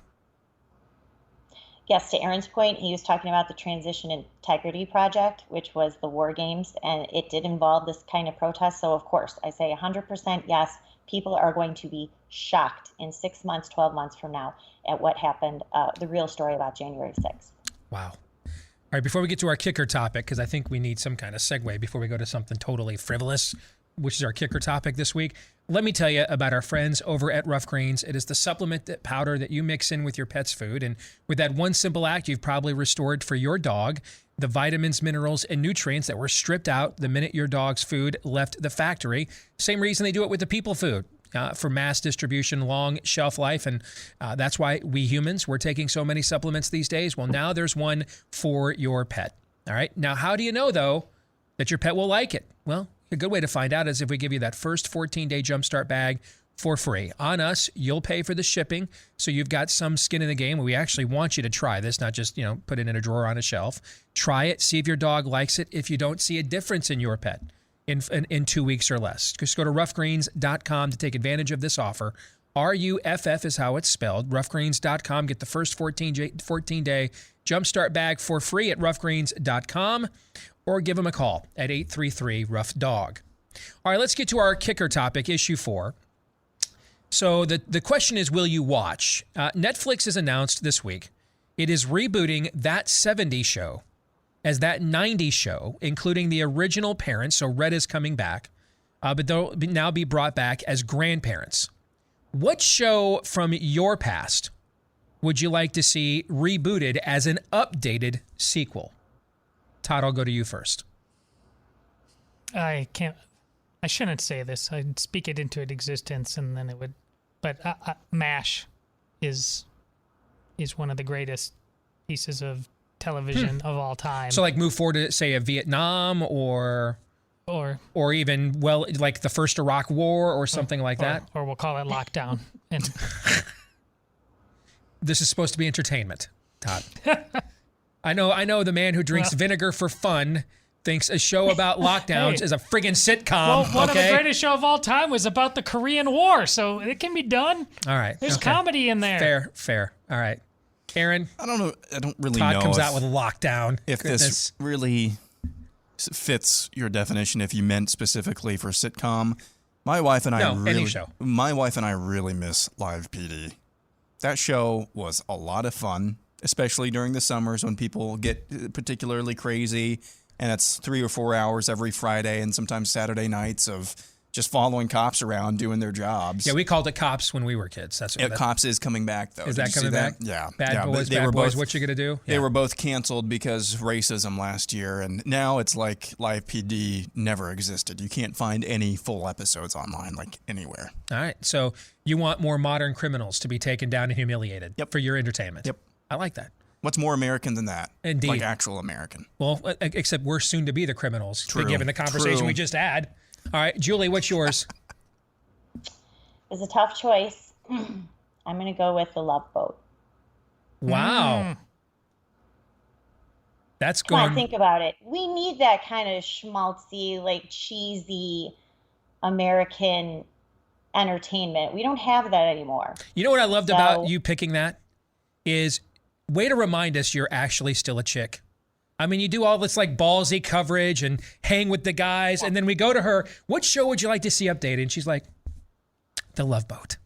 Yes, to Aaron's point, he was talking about the Transition Integrity Project, which was the war games, and it did involve this kind of protest. So, of course, I say 100% yes, people are going to be shocked in 6 months, 12 months from now at what happened, the real story about January 6th. Wow. All right, before we get to our kicker topic, because I think we need some kind of segue before we go to something totally frivolous, which is our kicker topic this week, let me tell you about our friends over at Rough Greens. It is the supplement powder that you mix in with your pet's food. And with that one simple act, you've probably restored for your dog the vitamins, minerals, and nutrients that were stripped out the minute your dog's food left the factory. Same reason they do it with the people food. For mass distribution, long shelf life. And that's why we humans, we're taking so many supplements these days. Well, now there's one for your pet. All right. Now, how do you know, though, that your pet will like it? Well, a good way to find out is if we give you that first 14-day Jumpstart bag for free. On us, you'll pay for the shipping, so you've got some skin in the game. We actually want you to try this, not just, put it in a drawer on a shelf. Try it, see if your dog likes it. If you don't see a difference in your pet in 2 weeks or less, just go to roughgreens.com to take advantage of this offer. RUFF is how it's spelled. Roughgreens.com. Get the first 14-day Jumpstart bag for free at roughgreens.com. Or give them a call at 833-ROUGH-DOG. All right, let's get to our kicker topic, issue 4. So the question is, will you watch? Netflix has announced this week it is rebooting That 70s Show as That 90s Show, including the original parents. So Red is coming back, but they'll now be brought back as grandparents. What show from your past would you like to see rebooted as an updated sequel? Todd, I'll go to you first. I shouldn't say this. I'd speak it into existence and then it would, but MASH is one of the greatest pieces of television of all time. So like move forward to say a Vietnam or even, well, like the first Iraq War or something like that. Or we'll call it Lockdown. And this is supposed to be entertainment, Todd. I know the man who drinks vinegar for fun thinks a show about lockdowns is a friggin' sitcom. Well, one of the greatest show of all time was about the Korean War, so it can be done. All right. There's comedy in there. Fair. All right. Aaron? I don't really Todd know. Todd comes out with lockdown. If this really fits your definition, if you meant specifically for sitcom, my wife and I really miss Live PD. That show was a lot of fun, especially during the summers when people get particularly crazy, and it's 3 or 4 hours every Friday and sometimes Saturday nights of just following cops around doing their jobs. Yeah, we called it Cops when we were kids. That's what Cops is coming back, though. Is that coming back? Yeah. Bad Boys, what you gonna do? They were both canceled because racism last year, and now it's like Live PD never existed. You can't find any full episodes online, like anywhere. All right, so you want more modern criminals to be taken down and humiliated for your entertainment. Yep. I like that. What's more American than that? Indeed. Like actual American. Well, except we're soon to be the criminals, given the conversation True. we just had. All right, Julie, what's yours? It's a tough choice. I'm going to go with The Love Boat. Wow. That's Come going... on, think about it. We need that kind of schmaltzy, like cheesy American entertainment. We don't have that anymore. You know what I loved about you picking that? Is way to remind us you're actually still a chick. I mean, you do all this like ballsy coverage and hang with the guys, and then we go to her, what show would you like to see updated? And she's like, The Love Boat.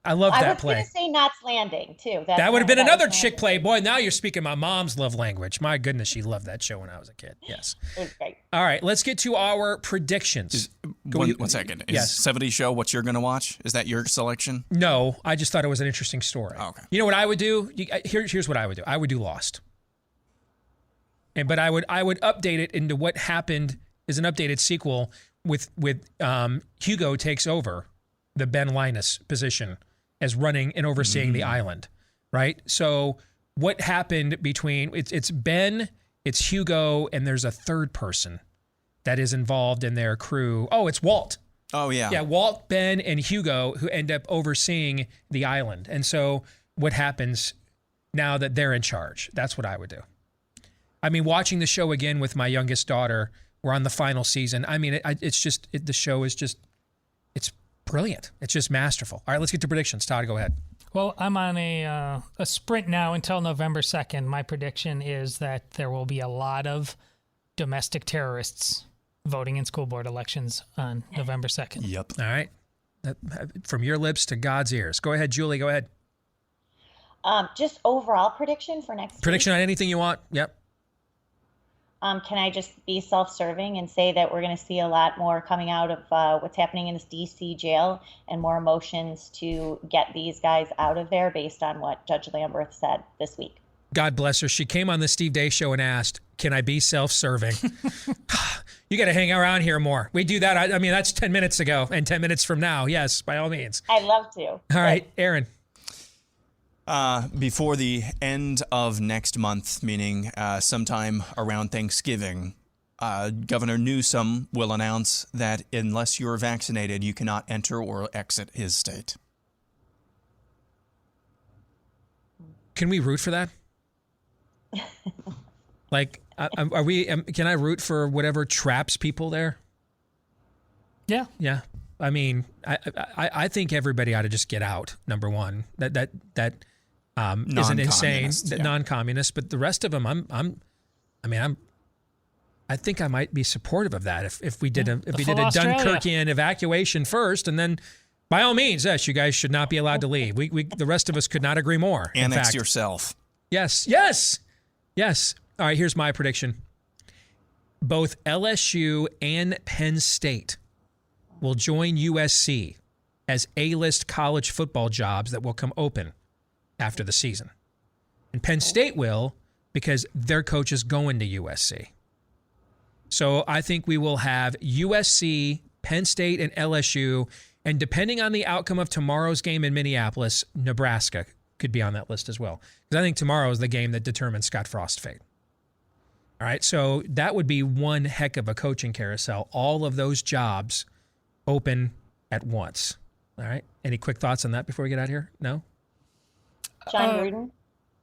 I love that play. I was going to say Knots Landing, too. That would have been another chick play. Boy, now you're speaking my mom's love language. My goodness, she loved that show when I was a kid. Yes. It was great. All right, let's get to our predictions. One second. Is 70 Show what you're going to watch? Is that your selection? No, I just thought it was an interesting story. Oh, okay. You know what I would do? Here's what I would do. I would do Lost. But I would update it into what happened as an updated sequel with Hugo takes over the Ben Linus position as running and overseeing the island, right? So what happened between it's Ben, it's Hugo, and there's a third person that is involved in their crew. Oh, it's Walt. Oh, yeah. Yeah, Walt, Ben, and Hugo who end up overseeing the island. And so what happens now that they're in charge. That's what I would do. I mean, watching the show again with my youngest daughter, we're on the final season. I mean, the show is just, it's brilliant. It's just masterful. All right, let's get to predictions. Todd, go ahead. Well, I'm on a sprint now until November 2nd. My prediction is that there will be a lot of domestic terrorists voting in school board elections on November 2nd. Yep. All right. From your lips to God's ears. Go ahead, Julie. Go ahead. Just overall prediction for next Prediction week. on anything you want. Yep. Can I just be self-serving and say that we're going to see a lot more coming out of what's happening in this D.C. jail and more motions to get these guys out of there based on what Judge Lamberth said this week? God bless her. She came on the Steve Day show and asked, can I be self-serving? You got to hang around here more. We do that. I mean, that's 10 minutes ago and 10 minutes from now. Yes, by all means. I'd love to. All right, Aaron. Before the end of next month, meaning sometime around Thanksgiving, Governor Newsom will announce that unless you're vaccinated, you cannot enter or exit his state. Can we root for that? Like, are we? Can I root for whatever traps people there? Yeah. Yeah. I mean, I think everybody ought to just get out. Number one, that isn't insane. Yeah. Non-communist, but the rest of them, I think I might be supportive of that. If we did a Dunkirkian evacuation first, and then by all means, yes, you guys should not be allowed to leave. We the rest of us could not agree more. Annex yourself. Yes. All right, here's my prediction. Both LSU and Penn State will join USC as A-list college football jobs that will come open after the season. And Penn State will because their coach is going to USC. So I think we will have USC, Penn State, and LSU. And depending on the outcome of tomorrow's game in Minneapolis, Nebraska could be on that list as well. Because I think tomorrow is the game that determines Scott Frost's fate. All right, so that would be one heck of a coaching carousel. All of those jobs open at once. All right, any quick thoughts on that before we get out of here? No? John Gruden,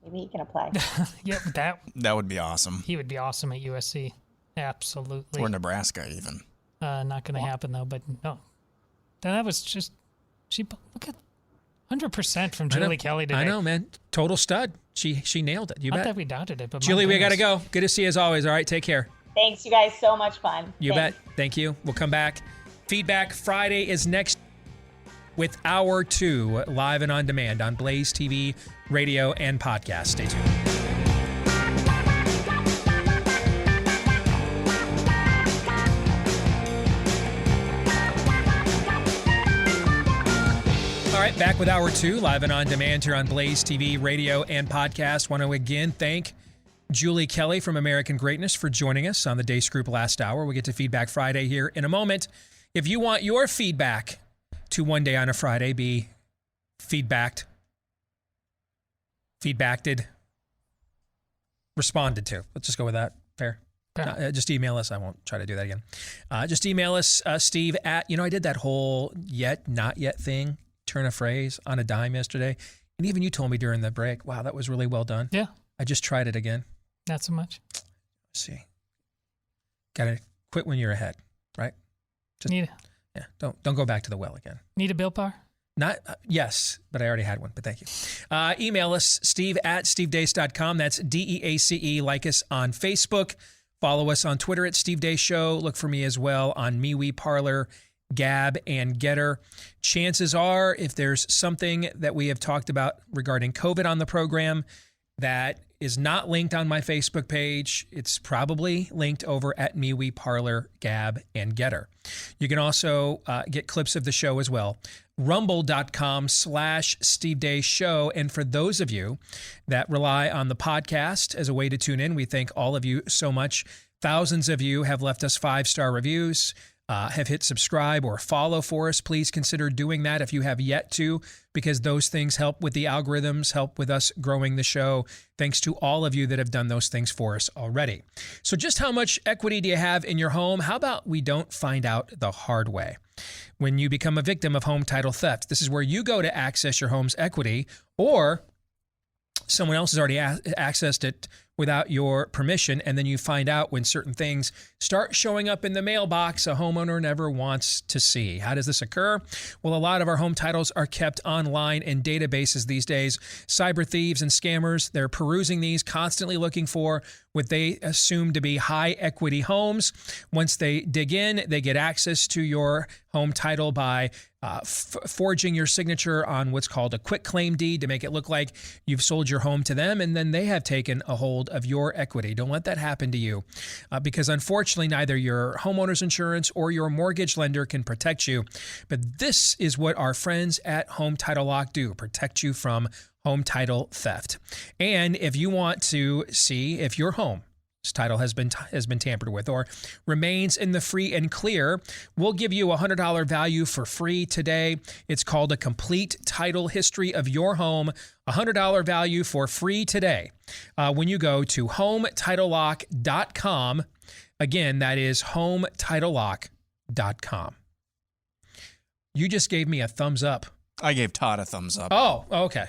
maybe he can apply. Yeah, that would be awesome. He would be awesome at USC. Absolutely. Or Nebraska even. Not going to happen, though, but no. That was just, look at 100% from Julie Kelly today. I know, man. Total stud. She nailed it. You Not bet. that we doubted it, but Julie, we got to go. Good to see you as always. All right, take care. Thanks, you guys. So much fun. You bet. Thank you. We'll come back. Feedback Friday is next with Hour 2, live and on demand on Blaze TV, radio, and podcast. Stay tuned. All right, back with Hour 2, live and on demand here on Blaze TV, radio, and podcast. Want to again thank Julie Kelly from American Greatness for joining us on the Day Group last hour. We'll get to Feedback Friday here in a moment. If you want your feedback to one day on a Friday be feedbacked, responded to. Let's just go with that. Fair? Just email us. I won't try to do that again. Just email us, Steve, I did that whole yet, not yet thing. Turn a phrase on a dime yesterday. And even you told me during the break, wow, that was really well done. Yeah. I just tried it again. Not so much. Let's see. Got to quit when you're ahead, right? Yeah, don't go back to the well again. Need a Bill bar? Not yes, but I already had one, but thank you. Email us, steve@stevedeace.com. That's DEACE. Like us on Facebook. Follow us on Twitter at Steve Day Show. Look for me as well on MeWe, Parler, Gab, and Getter. Chances are, if there's something that we have talked about regarding COVID on the program that is not linked on my Facebook page, it's probably linked over at MeWe, Parler, Gab, and Getter. You can also get clips of the show as well. Rumble.com/Steve Day Show. And for those of you that rely on the podcast as a way to tune in, we thank all of you so much. Thousands of you have left us 5-star reviews. Have hit subscribe or follow for us. Please consider doing that if you have yet to, because those things help with the algorithms, help with us growing the show. Thanks to all of you that have done those things for us already. So just how much equity do you have in your home? How about we don't find out the hard way? When you become a victim of home title theft, this is where you go to access your home's equity, or someone else has already accessed it without your permission, and then you find out when certain things start showing up in the mailbox a homeowner never wants to see. How does this occur? Well, a lot of our home titles are kept online in databases these days. Cyber thieves and scammers, they're perusing these, constantly looking for what they assume to be high equity homes. Once they dig in, they get access to your home title by forging your signature on what's called a quick claim deed to make it look like you've sold your home to them, and then they have taken a hold of your equity. Don't let that happen to you, because unfortunately neither your homeowner's insurance or your mortgage lender can protect you. But this is what our friends at Home Title Lock do, protect you from home title theft. And if you want to see if your home title has been tampered with or remains in the free and clear, we'll give you a $100 value for free today. It's called a complete title history of your home. $100 value for free today when you go to HomeTitleLock.com. Again, that is HomeTitleLock.com. You just gave me a thumbs up. I gave Todd a thumbs up. Oh, okay.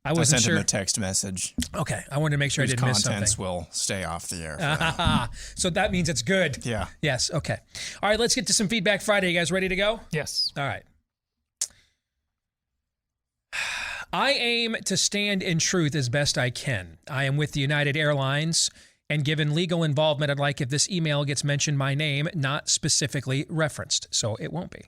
I wasn't sent sure. him a text message. Okay, I wanted to make sure I didn't miss something. Contents will stay off the air. For that. So that means it's good. Yeah. Yes. Okay. All right. Let's get to some Feedback Friday. You guys ready to go? Yes. All right. I aim to stand in truth as best I can. I am with the United Airlines, and given legal involvement, I'd like if this email gets mentioned my name, not specifically referenced. So it won't be.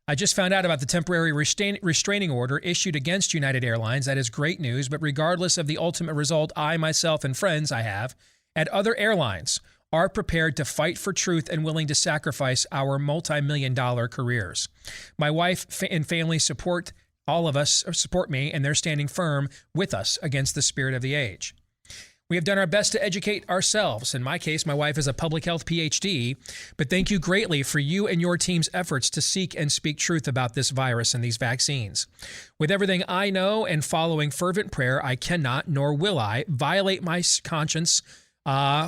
I just found out about the temporary restraining order issued against United Airlines. That is great news, but regardless of the ultimate result, I, myself, and friends I have at other airlines are prepared to fight for truth and willing to sacrifice our multi-million-dollar careers. My wife and family support all of us, or support me, and they're standing firm with us against the spirit of the age. We have done our best to educate ourselves. In my case, my wife is a public health PhD, but thank you greatly for you and your team's efforts to seek and speak truth about this virus and these vaccines. With everything I know and following fervent prayer, I cannot, nor will I, violate my conscience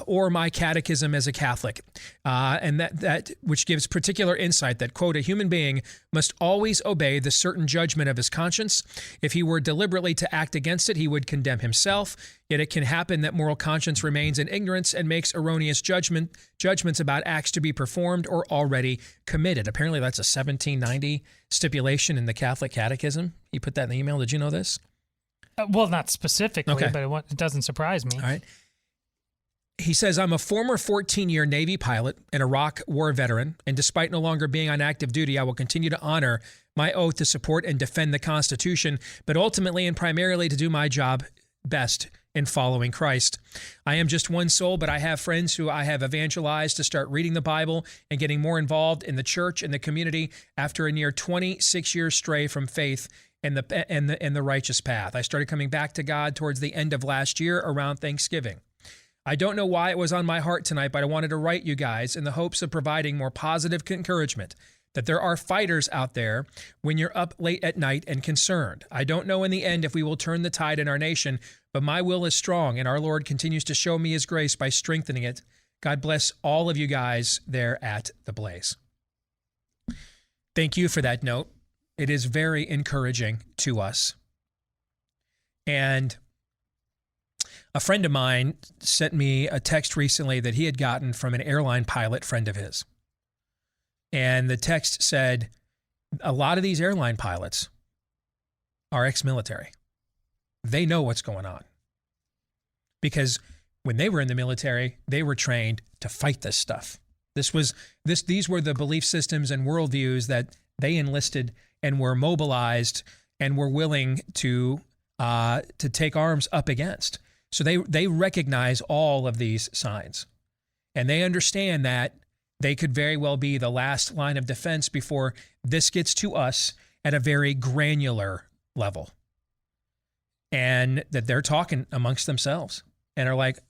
or my catechism as a Catholic, and that which gives particular insight that, quote, a human being must always obey the certain judgment of his conscience. If he were deliberately to act against it, he would condemn himself. Yet it can happen that moral conscience remains in ignorance and makes erroneous judgments about acts to be performed or already committed. Apparently that's a 1790 stipulation in the Catholic Catechism. He put that in the email. Did you know this? Well, not specifically, okay, but it doesn't surprise me. All right. He says, I'm a former 14-year Navy pilot, an Iraq war veteran, and despite no longer being on active duty, I will continue to honor my oath to support and defend the Constitution, but ultimately and primarily to do my job best in following Christ. I am just one soul, but I have friends who I have evangelized to start reading the Bible and getting more involved in the church and the community after a near 26-year stray from faith and the righteous path. I started coming back to God towards the end of last year around Thanksgiving. I don't know why it was on my heart tonight, but I wanted to write you guys in the hopes of providing more positive encouragement that there are fighters out there when you're up late at night and concerned. I don't know in the end if we will turn the tide in our nation, but my will is strong, and our Lord continues to show me his grace by strengthening it. God bless all of you guys there at the Blaze. Thank you for that note. It is very encouraging to us. And a friend of mine sent me a text recently that he had gotten from an airline pilot friend of his. And the text said, a lot of these airline pilots are ex-military. They know what's going on. Because when they were in the military, they were trained to fight this stuff. These were the belief systems and worldviews that they enlisted and were mobilized and were willing to take arms up against. So they recognize all of these signs, and they understand that they could very well be the last line of defense before this gets to us at a very granular level, and that they're talking amongst themselves and are like,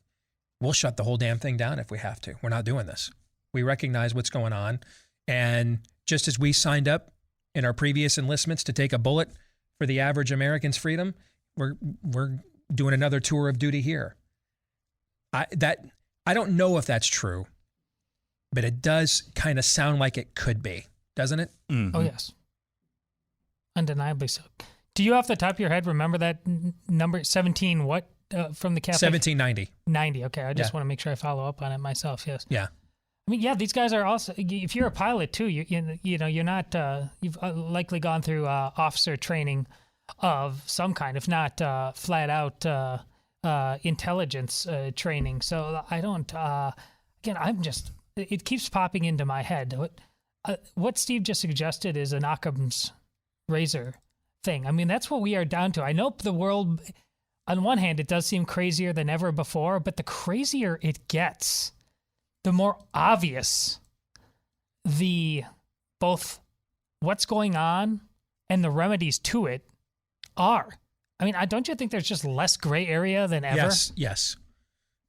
we'll shut the whole damn thing down if we have to. We're not doing this. We recognize what's going on. And just as we signed up in our previous enlistments to take a bullet for the average American's freedom, we're doing another tour of duty here. I don't know if that's true, but it does kind of sound like it could be, doesn't it? Mm-hmm. Oh, yes. Undeniably so. Do you off the top of your head remember that number 17 what from the cafe? 1790. 90. Okay, I just want to make sure I follow up on it myself. Yes. Yeah. I mean, yeah, these guys are also. If you're a pilot too, you know you're not. You've likely gone through officer training of some kind, if not flat out intelligence training. So I don't. Again, I'm just. It keeps popping into my head. What Steve just suggested is an Occam's razor thing. I mean, that's what we are down to. I know the world, on one hand, it does seem crazier than ever before, but the crazier it gets, the more obvious both what's going on and the remedies to it are. I mean, don't you think there's just less gray area than ever?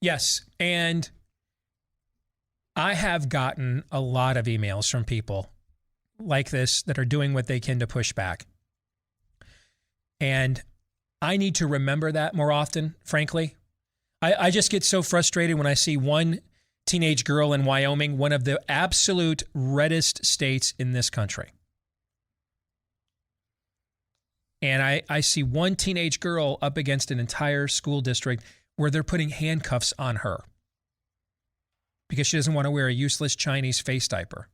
Yes. And I have gotten a lot of emails from people like this that are doing what they can to push back. And I need to remember that more often, frankly. I just get so frustrated when I see one teenage girl in Wyoming, one of the absolute reddest states in this country. And I see one teenage girl up against an entire school district where they're putting handcuffs on her because she doesn't want to wear a useless Chinese face diaper.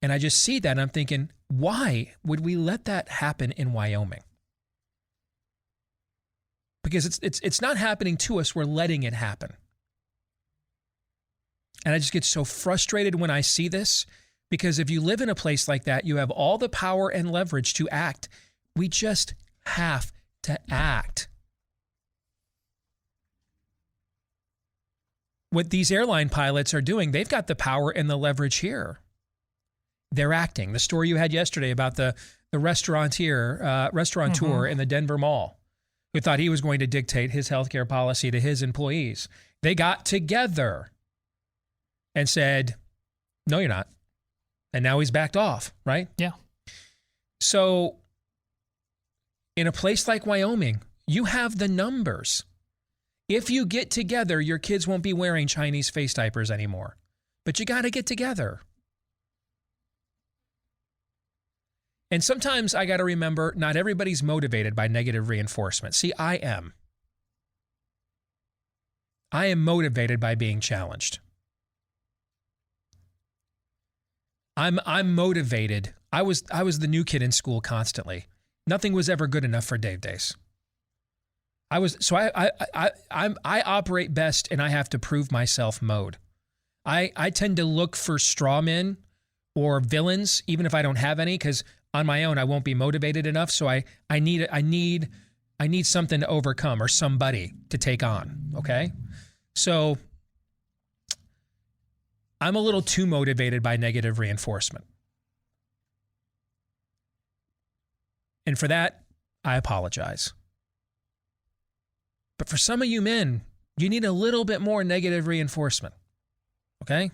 And I just see that and I'm thinking, why would we let that happen in Wyoming? Because it's not happening to us, we're letting it happen. And I just get so frustrated when I see this, because if you live in a place like that, you have all the power and leverage to act. We just have to act. What these airline pilots are doing, they've got the power and the leverage here. They're acting. The story you had yesterday about the restaurateur in the Denver Mall who thought he was going to dictate his healthcare policy to his employees. They got together and said, no, you're not. And now he's backed off, right? Yeah. So in a place like Wyoming, you have the numbers. If you get together, your kids won't be wearing Chinese face diapers anymore. But you got to get together. And sometimes I got to remember, not everybody's motivated by negative reinforcement. See, I am. I am motivated by being challenged. I'm motivated. I was the new kid in school constantly. Nothing was ever good enough for Dave Days. I operate best and I have to prove myself mode. I tend to look for straw men or villains, even if I don't have any, because on my own I won't be motivated enough. So I need something to overcome or somebody to take on. Okay, so I'm a little too motivated by negative reinforcement, and for that I apologize. But for some of you men, you need a little bit more negative reinforcement. Okay?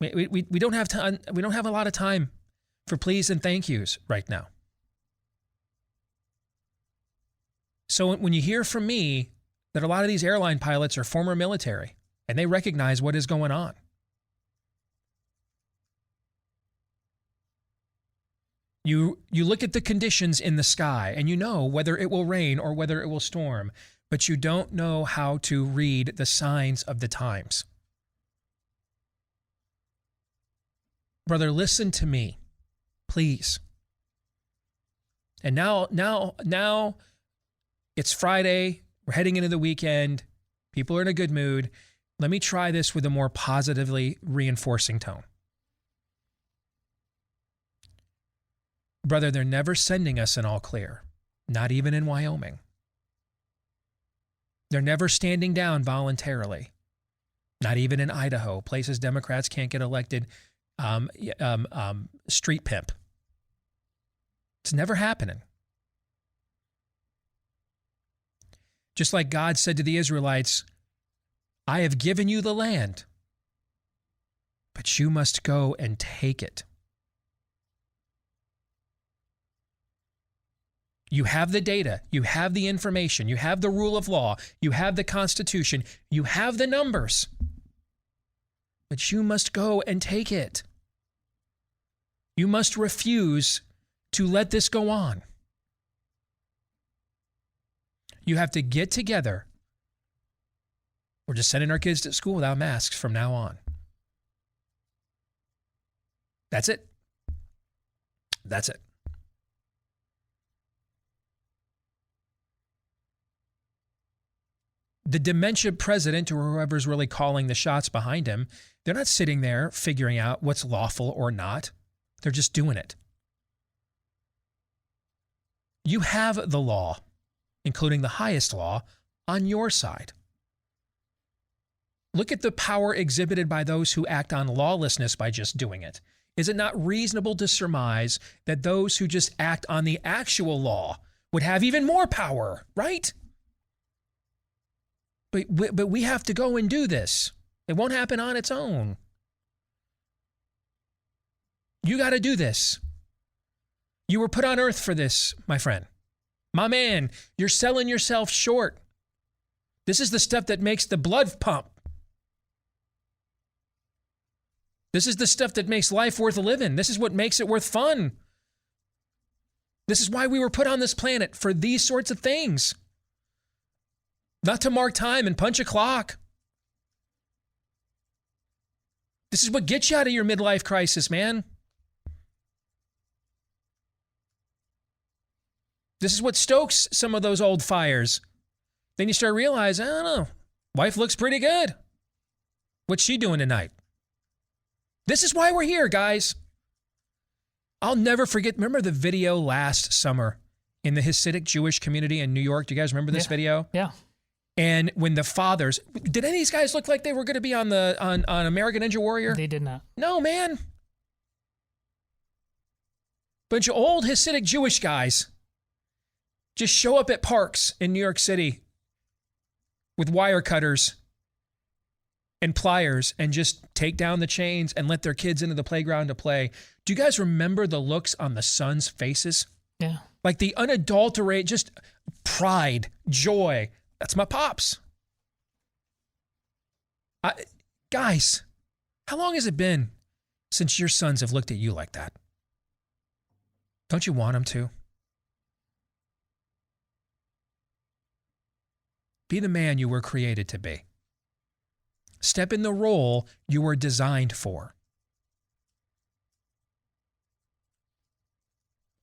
We don't have time. We don't have a lot of time for please and thank yous right now. So when you hear from me that a lot of these airline pilots are former military and they recognize what is going on, You look at the conditions in the sky and you know whether it will rain or whether it will storm, but you don't know how to read the signs of the times. Brother, listen to me, please. And now it's Friday. We're heading into the weekend. People are in a good mood. Let me try this with a more positively reinforcing tone. Brother, they're never sending us an all clear, not even in Wyoming. They're never standing down voluntarily, not even in Idaho, places Democrats can't get elected street pimp. It's never happening. Just like God said to the Israelites, I have given you the land, but you must go and take it. You have the data, you have the information, you have the rule of law, you have the Constitution, you have the numbers, but you must go and take it. You must refuse to let this go on. You have to get together. We're just sending our kids to school without masks from now on. That's it. That's it. The dementia president, or whoever's really calling the shots behind him, they're not sitting there figuring out what's lawful or not. They're just doing it. You have the law, including the highest law, on your side. Look at the power exhibited by those who act on lawlessness by just doing it. Is it not reasonable to surmise that those who just act on the actual law would have even more power, right? But we have to go and do this. It won't happen on its own. You got to do this. You were put on earth for this, my friend. My man, you're selling yourself short. This is the stuff that makes the blood pump. This is the stuff that makes life worth living. This is what makes it worth fun. This is why we were put on this planet, for these sorts of things. Not to mark time and punch a clock. This is what gets you out of your midlife crisis, man. This is what stokes some of those old fires. Then you start realizing, I don't know, wife looks pretty good. What's she doing tonight? This is why we're here, guys. I'll never forget, remember the video last summer in the Hasidic Jewish community in New York? Do you guys remember this video? Yeah. And when the fathers, did any of these guys look like they were going to be on American Ninja Warrior? They did not. No, man. Bunch of old Hasidic Jewish guys just show up at parks in New York City with wire cutters and pliers and just take down the chains and let their kids into the playground to play. Do you guys remember the looks on the sons' faces? Yeah. Like the unadulterated, just pride, joy. That's my pops. Guys, how long has it been since your sons have looked at you like that? Don't you want them to? Be the man you were created to be. Step in the role you were designed for.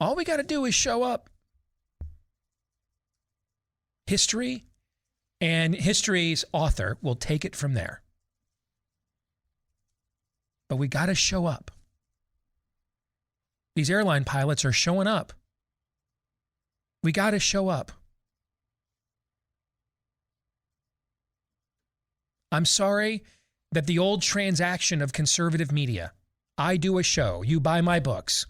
All we got to do is show up. History and history's author will take it from there. But we got to show up. These airline pilots are showing up. We got to show up. I'm sorry that the old transaction of conservative media, I do a show, you buy my books,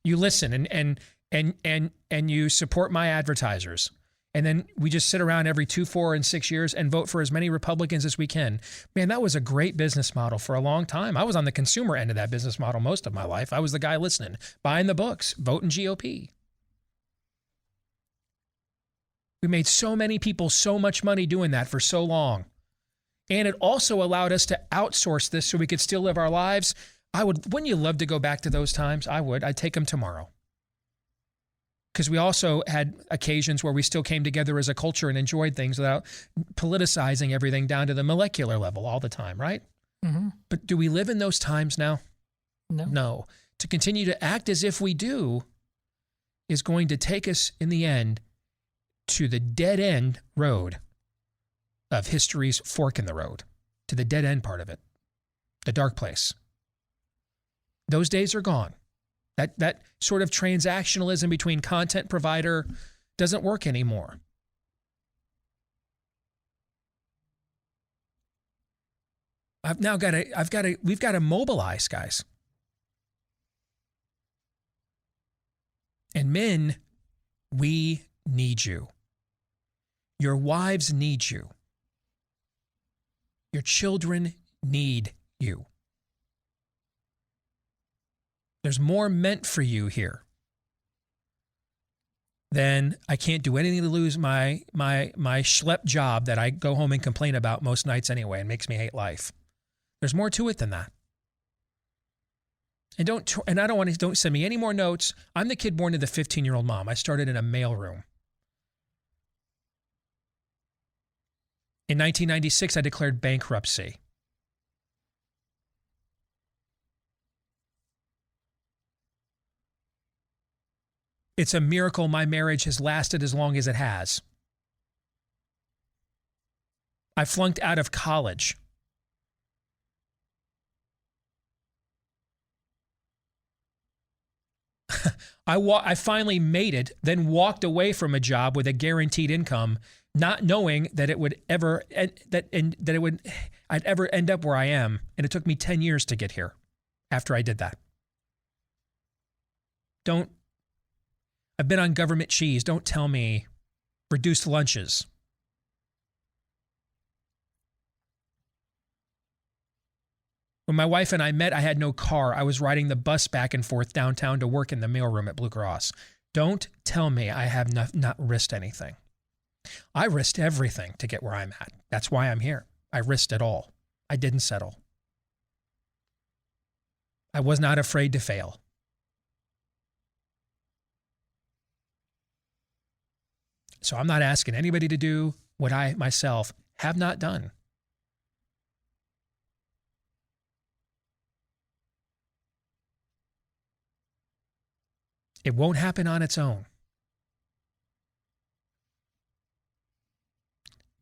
you listen and you support my advertisers. And then we just sit around every 2, 4, and 6 years and vote for as many Republicans as we can. Man, that was a great business model for a long time. I was on the consumer end of that business model most of my life. I was the guy listening, buying the books, voting GOP. We made so many people so much money doing that for so long. And it also allowed us to outsource this so we could still live our lives. Wouldn't you love to go back to those times? I would. I'd take them tomorrow. Because we also had occasions where we still came together as a culture and enjoyed things without politicizing everything down to the molecular level all the time, right? Mm-hmm. But do we live in those times now? No. No. To continue to act as if we do is going to take us in the end to the dead end road of history's fork in the road, to the dead end part of it, the dark place. Those days are gone. That sort of transactionalism between content provider doesn't work anymore. We've got to mobilize, guys. And men, we need you. Your wives need you. Your children need you. There's more meant for you here than I can't do anything to lose my schlep job that I go home and complain about most nights anyway and makes me hate life. There's more to it than that. And don't send me any more notes. I'm the kid born to the 15-year-old mom. I started in a mailroom. In 1996, I declared bankruptcy. It's a miracle my marriage has lasted as long as it has. I flunked out of college. I finally made it, then walked away from a job with a guaranteed income, not knowing that it would ever I'd ever end up where I am, and it took me 10 years to get here after I did that. I've been on government cheese. Don't tell me reduced lunches. When my wife and I met, I had no car. I was riding the bus back and forth downtown to work in the mailroom at Blue Cross. Don't tell me I have not risked anything. I risked everything to get where I'm at. That's why I'm here. I risked it all. I didn't settle. I was not afraid to fail. So I'm not asking anybody to do what I myself have not done. It won't happen on its own.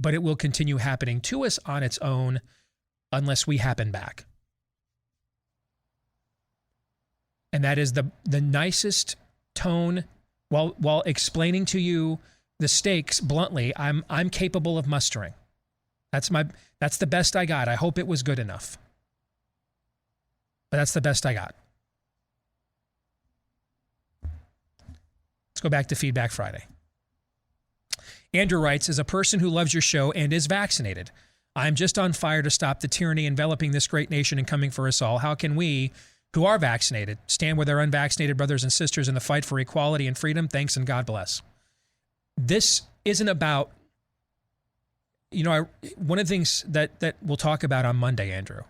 But it will continue happening to us on its own unless we happen back. And that is the nicest tone while explaining to you the stakes bluntly I'm capable of mustering. That's the best I got. I hope it was good enough. But that's the best I got. Let's go back to Feedback Friday. Andrew writes, as a person who loves your show and is vaccinated, I'm just on fire to stop the tyranny enveloping this great nation and coming for us all. How can we, who are vaccinated, stand with our unvaccinated brothers and sisters in the fight for equality and freedom? Thanks and God bless. This isn't about, one of the things that we'll talk about on Monday, Andrew,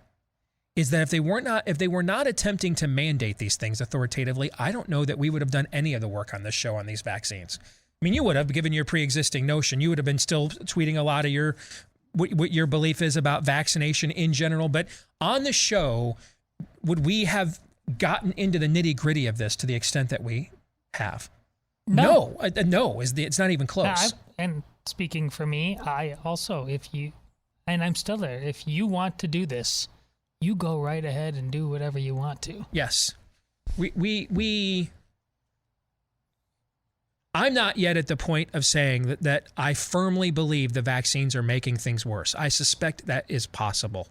is that if they were not attempting to mandate these things authoritatively, I don't know that we would have done any of the work on this show on these vaccines. I mean, you would have, given your pre-existing notion, you would have been still tweeting a lot of what your belief is about vaccination in general. But on the show, would we have gotten into the nitty-gritty of this to the extent that we have? No. It's not even close. And speaking for me, I also, and I'm still there, if you want to do this, you go right ahead and do whatever you want to. Yes. I'm not yet at the point of saying that I firmly believe the vaccines are making things worse. I suspect that is possible.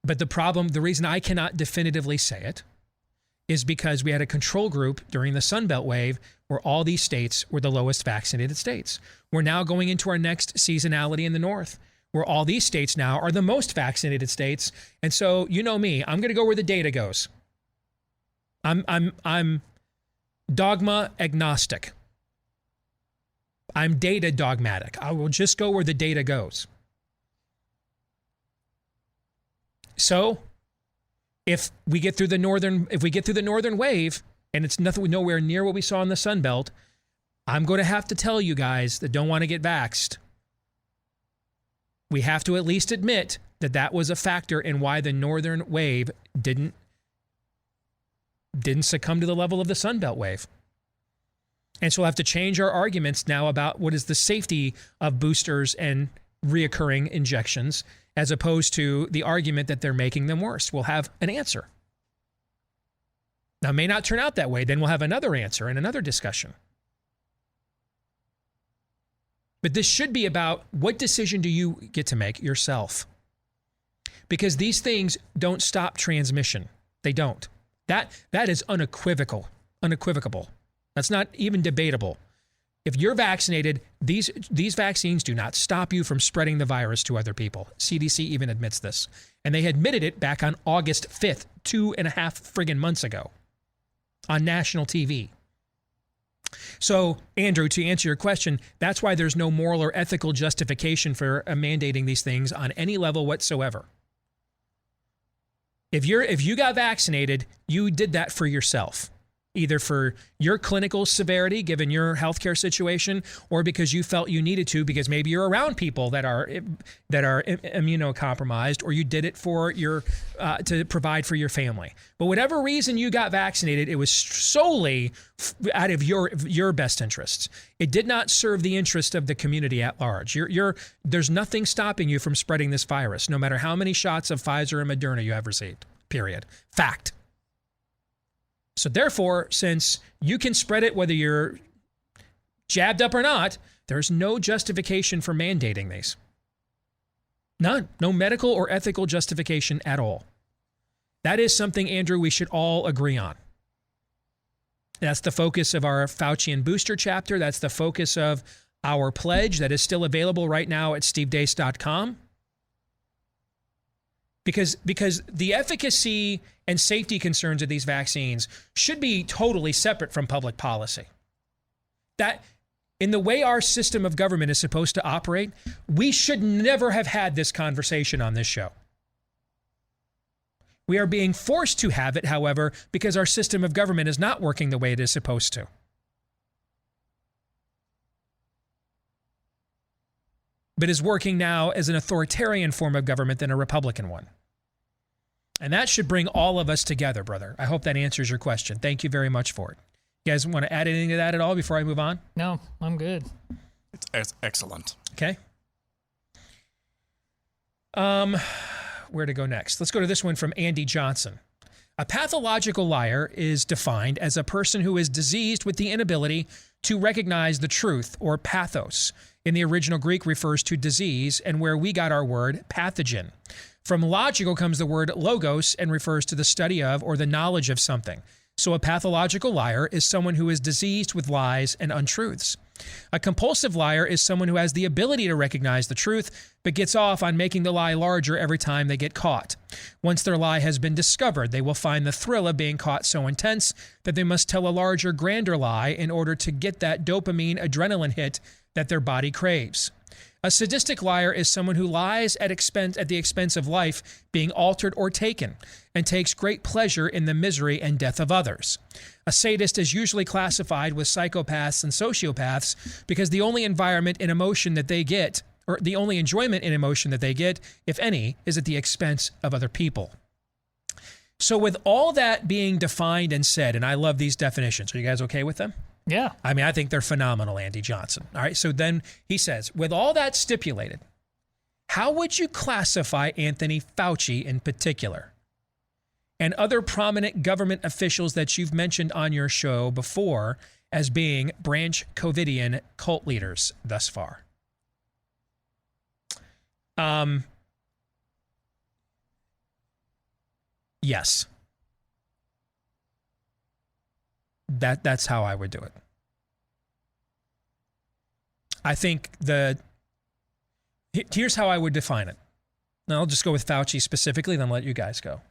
But the reason I cannot definitively say it is because we had a control group during the Sun Belt wave where all these states were the lowest vaccinated states. We're now going into our next seasonality in the North, where all these states now are the most vaccinated states. And so, you know me, I'm going to go where the data goes. I'm dogma agnostic. I'm data dogmatic. I will just go where the data goes. So, if we get through the northern wave and it's nowhere near what we saw in the Sun Belt, I'm going to have to tell you guys that don't want to get vaxxed. We have to at least admit that was a factor in why the northern wave didn't succumb to the level of the Sun Belt wave. And so we'll have to change our arguments now about what is the safety of boosters and reoccurring injections, as opposed to the argument that they're making them worse. We'll have an answer. Now, it may not turn out that way. Then we'll have another answer and another discussion. But this should be about, what decision do you get to make yourself? Because these things don't stop transmission. They don't. That is unequivocal. That's not even debatable. If you're vaccinated, these vaccines do not stop you from spreading the virus to other people. CDC even admits this. And they admitted it back on August 5th, 2.5 friggin' months ago on national TV. So, Andrew, to answer your question, that's why there's no moral or ethical justification for mandating these things on any level whatsoever. If you got vaccinated, you did that for yourself, either for your clinical severity, given your healthcare situation, or because you felt you needed to, because maybe you're around people that are immunocompromised, or you did it for to provide for your family. But whatever reason you got vaccinated, it was solely out of your best interests. It did not serve the interest of the community at large. There's nothing stopping you from spreading this virus, no matter how many shots of Pfizer and Moderna you have received. Period. Fact. So therefore, since you can spread it whether you're jabbed up or not, there's no justification for mandating these. None. No medical or ethical justification at all. That is something, Andrew, we should all agree on. That's the focus of our Faucian booster chapter. That's the focus of our pledge that is still available right now at stevedeace.com. Because the efficacy and safety concerns of these vaccines should be totally separate from public policy. That in the way our system of government is supposed to operate, we should never have had this conversation on this show. We are being forced to have it, however, because our system of government is not working the way it is supposed to. But is working now as an authoritarian form of government than a Republican one. And that should bring all of us together, brother. I hope that answers your question. Thank you very much for it. You guys want to add anything to that at all before I move on? No, I'm good. It's excellent. Okay. Where to go next? Let's go to this one from Andy Johnson. A pathological liar is defined as a person who is diseased with the inability to recognize the truth, or pathos. In the original Greek refers to disease, and where we got our word pathogen. From logical comes the word logos and refers to the study of or the knowledge of something. So a pathological liar is someone who is diseased with lies and untruths. A compulsive liar is someone who has the ability to recognize the truth, but gets off on making the lie larger every time they get caught. Once their lie has been discovered, they will find the thrill of being caught so intense that they must tell a larger, grander lie in order to get that dopamine adrenaline hit that their body craves. A sadistic liar is someone who lies at the expense of life being altered or taken, and takes great pleasure in the misery and death of others. A sadist is usually classified with psychopaths and sociopaths because the only environment in emotion that they get, or the only enjoyment in emotion that they get, if any, is at the expense of other people. So with all that being defined and said, and I love these definitions, are you guys okay with them? Yeah. I mean, I think they're phenomenal, Andy Johnson. All right, so then he says, with all that stipulated, how would you classify Anthony Fauci in particular and other prominent government officials that you've mentioned on your show before as being branch COVIDian cult leaders thus far? Yes. That's how I would do it. I think here's how I would define it. Now I'll just go with Fauci specifically, then let you guys go.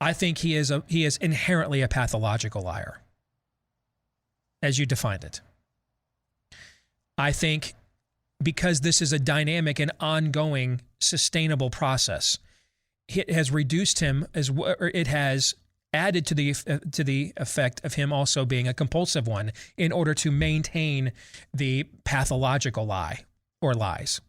I think he is inherently a pathological liar, as you defined it. I think because this is a dynamic and ongoing, sustainable process, it has reduced him it has added to the effect of him also being a compulsive one in order to maintain the pathological lie or lies.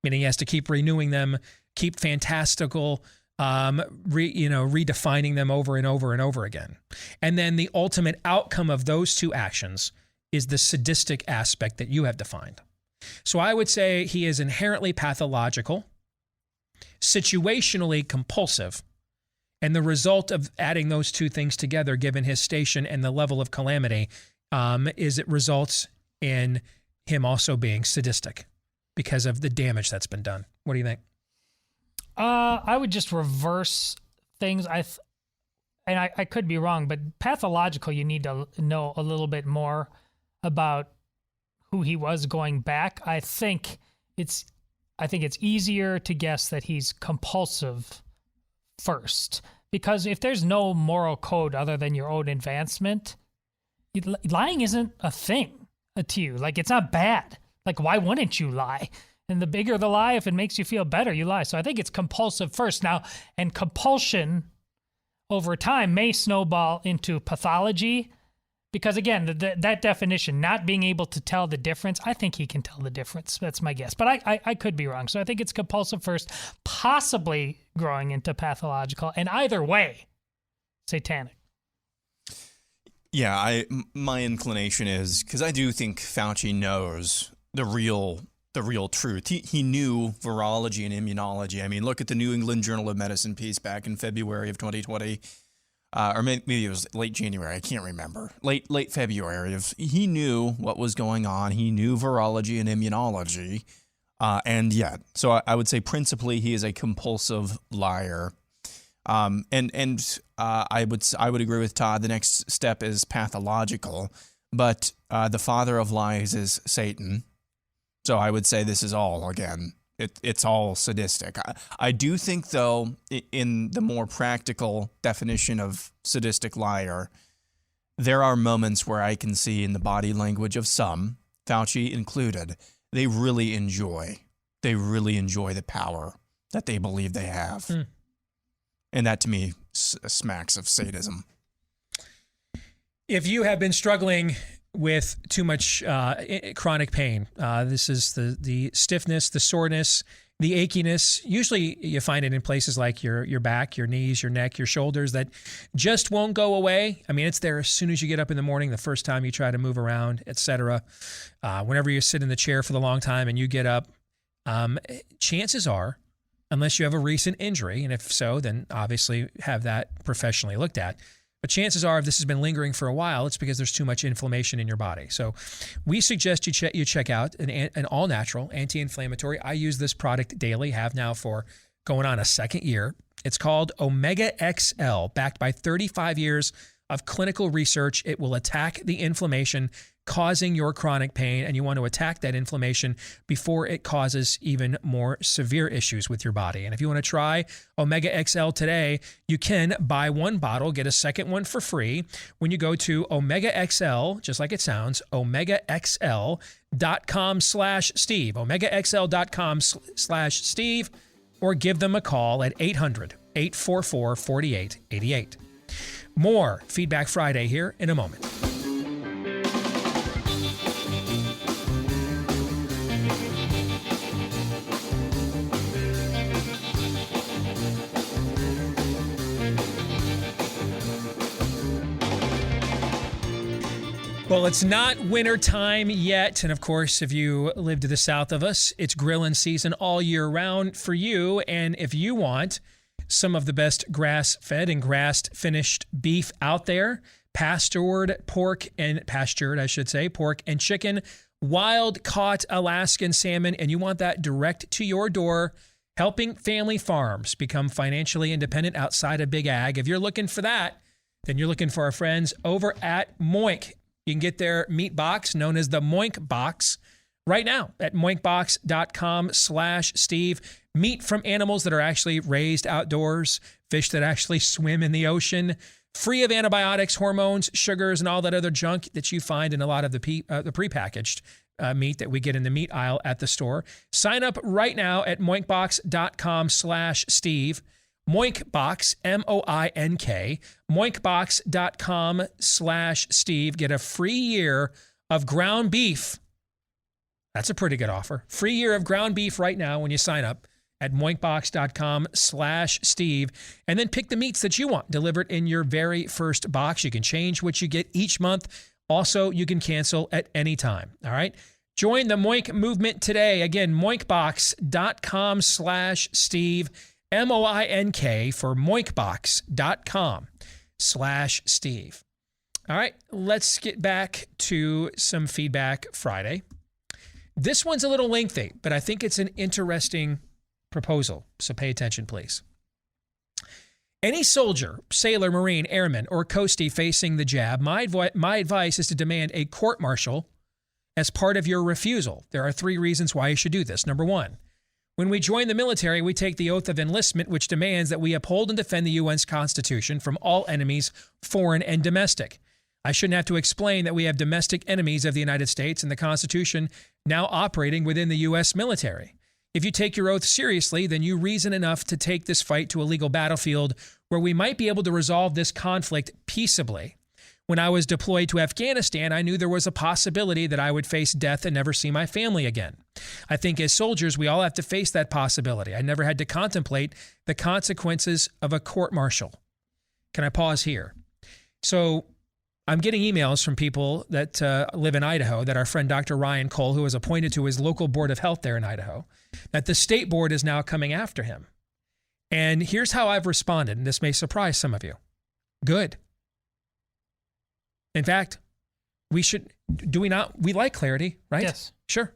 Meaning he has to keep renewing them, keep fantastical, redefining them over and over and over again. And then the ultimate outcome of those two actions is the sadistic aspect that you have defined. So I would say he is inherently pathological, situationally compulsive, and the result of adding those two things together, given his station and the level of calamity, is it results in him also being sadistic because of the damage that's been done. What do you think? I would just reverse things. I could be wrong, but pathological, you need to know a little bit more about who he was going back. I think it's easier to guess that he's compulsive first, because if there's no moral code other than your own advancement, lying isn't a thing to you. Like, it's not bad. Like, why wouldn't you lie? And the bigger the lie, if it makes you feel better, you lie. So I think it's compulsive first. Now, and compulsion over time may snowball into pathology. Because again, that definition, not being able to tell the difference, I think he can tell the difference. That's my guess. But I could be wrong. So I think it's compulsive first, possibly growing into pathological, and either way, satanic. Yeah, my inclination is, because I do think Fauci knows the real truth. He knew virology and immunology. I mean, look at the New England Journal of Medicine piece back in February of 2020. Or maybe it was late January. I can't remember. Late February. He knew what was going on. He knew virology and immunology. And yet, so I would say principally he is a compulsive liar. I would agree with Todd. The next step is pathological, but the father of lies is Satan. So I would say this is all, again, it's all sadistic. I do think, though, in the more practical definition of sadistic liar, there are moments where I can see in the body language of some, Fauci included, they really enjoy the power that they believe they have. Mm. And that, to me, smacks of sadism. If you have been struggling with too much chronic pain, this is the stiffness, the soreness, the achiness. Usually you find it in places like your back, your knees, your neck, your shoulders that just won't go away. I mean, it's there as soon as you get up in the morning, the first time you try to move around, etc. Whenever you sit in the chair for the long time and you get up, chances are, unless you have a recent injury, and if so, then obviously have that professionally looked at. But chances are, if this has been lingering for a while, it's because there's too much inflammation in your body. So we suggest you check out an all-natural anti-inflammatory. I use this product daily, have now for going on a second year. It's called Omega XL, backed by 35 years of clinical research. It will attack the inflammation causing your chronic pain, and you want to attack that inflammation before it causes even more severe issues with your body. And if you want to try Omega XL today, you can buy one bottle, get a second one for free when you go to Omega XL, just like it sounds, OmegaXL.com/Steve, OmegaXL.com/Steve, or give them a call at 800-844-4888. More Feedback Friday here in a moment. Well, it's not winter time yet. And of course, if you live to the south of us, it's grilling season all year round for you. And if you want some of the best grass-fed and grass-finished beef out there, pastured, pork and chicken, wild-caught Alaskan salmon, and you want that direct to your door, helping family farms become financially independent outside of big ag. If you're looking for that, then you're looking for our friends over at Moink. You can get their meat box, known as the Moink Box, right now at moinkbox.com/Steve. Meat from animals that are actually raised outdoors, fish that actually swim in the ocean, free of antibiotics, hormones, sugars, and all that other junk that you find in a lot of the prepackaged meat that we get in the meat aisle at the store. Sign up right now at moinkbox.com/Steve. Moinkbox, MOINK, moinkbox.com/Steve. Get a free year of ground beef. That's a pretty good offer. Free year of ground beef right now when you sign up at moinkbox.com/Steve. And then pick the meats that you want delivered in your very first box. You can change what you get each month. Also, you can cancel at any time. All right? Join the Moink movement today. Again, moinkbox.com/Steve. MOINK for moinkbox.com/Steve. All right, let's get back to some Feedback Friday. This one's a little lengthy, but I think it's an interesting proposal, so pay attention, please. Any soldier, sailor, Marine, airman, or coastie facing the jab, my advice is to demand a court-martial as part of your refusal. There are 3 reasons why you should do this. Number 1, when we join the military, we take the oath of enlistment, which demands that we uphold and defend the UN's Constitution from all enemies, foreign and domestic. I shouldn't have to explain that we have domestic enemies of the United States and the Constitution now operating within the U.S. military. If you take your oath seriously, then you reason enough to take this fight to a legal battlefield where we might be able to resolve this conflict peaceably. When I was deployed to Afghanistan, I knew there was a possibility that I would face death and never see my family again. I think as soldiers, we all have to face that possibility. I never had to contemplate the consequences of a court-martial. Can I pause here? So I'm getting emails from people that live in Idaho, that our friend Dr. Ryan Cole, who was appointed to his local board of health there in Idaho, that the state board is now coming after him. And here's how I've responded, and this may surprise some of you. Good. In fact, we like clarity, right? Yes. Sure.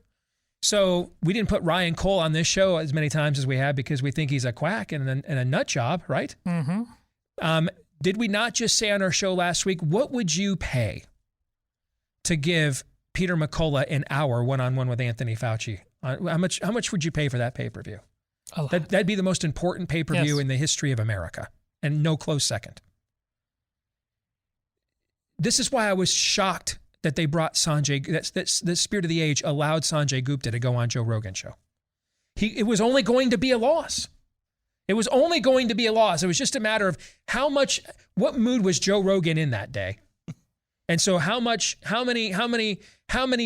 So we didn't put Ryan Cole on this show as many times as we have because we think he's a quack and a nut job, right? Mm-hmm. Did we not just say on our show last week, what would you pay to give Peter McCullough an hour one-on-one with Anthony Fauci? How much would you pay for that pay-per-view? That'd be the most important pay-per-view in the history of America, and no close second. This is why I was shocked that they brought Sanjay, the Spirit of the Age allowed Sanjay Gupta to go on Joe Rogan's show. It was only going to be a loss. It was only going to be a loss. It was just a matter of what mood was Joe Rogan in that day? And so how many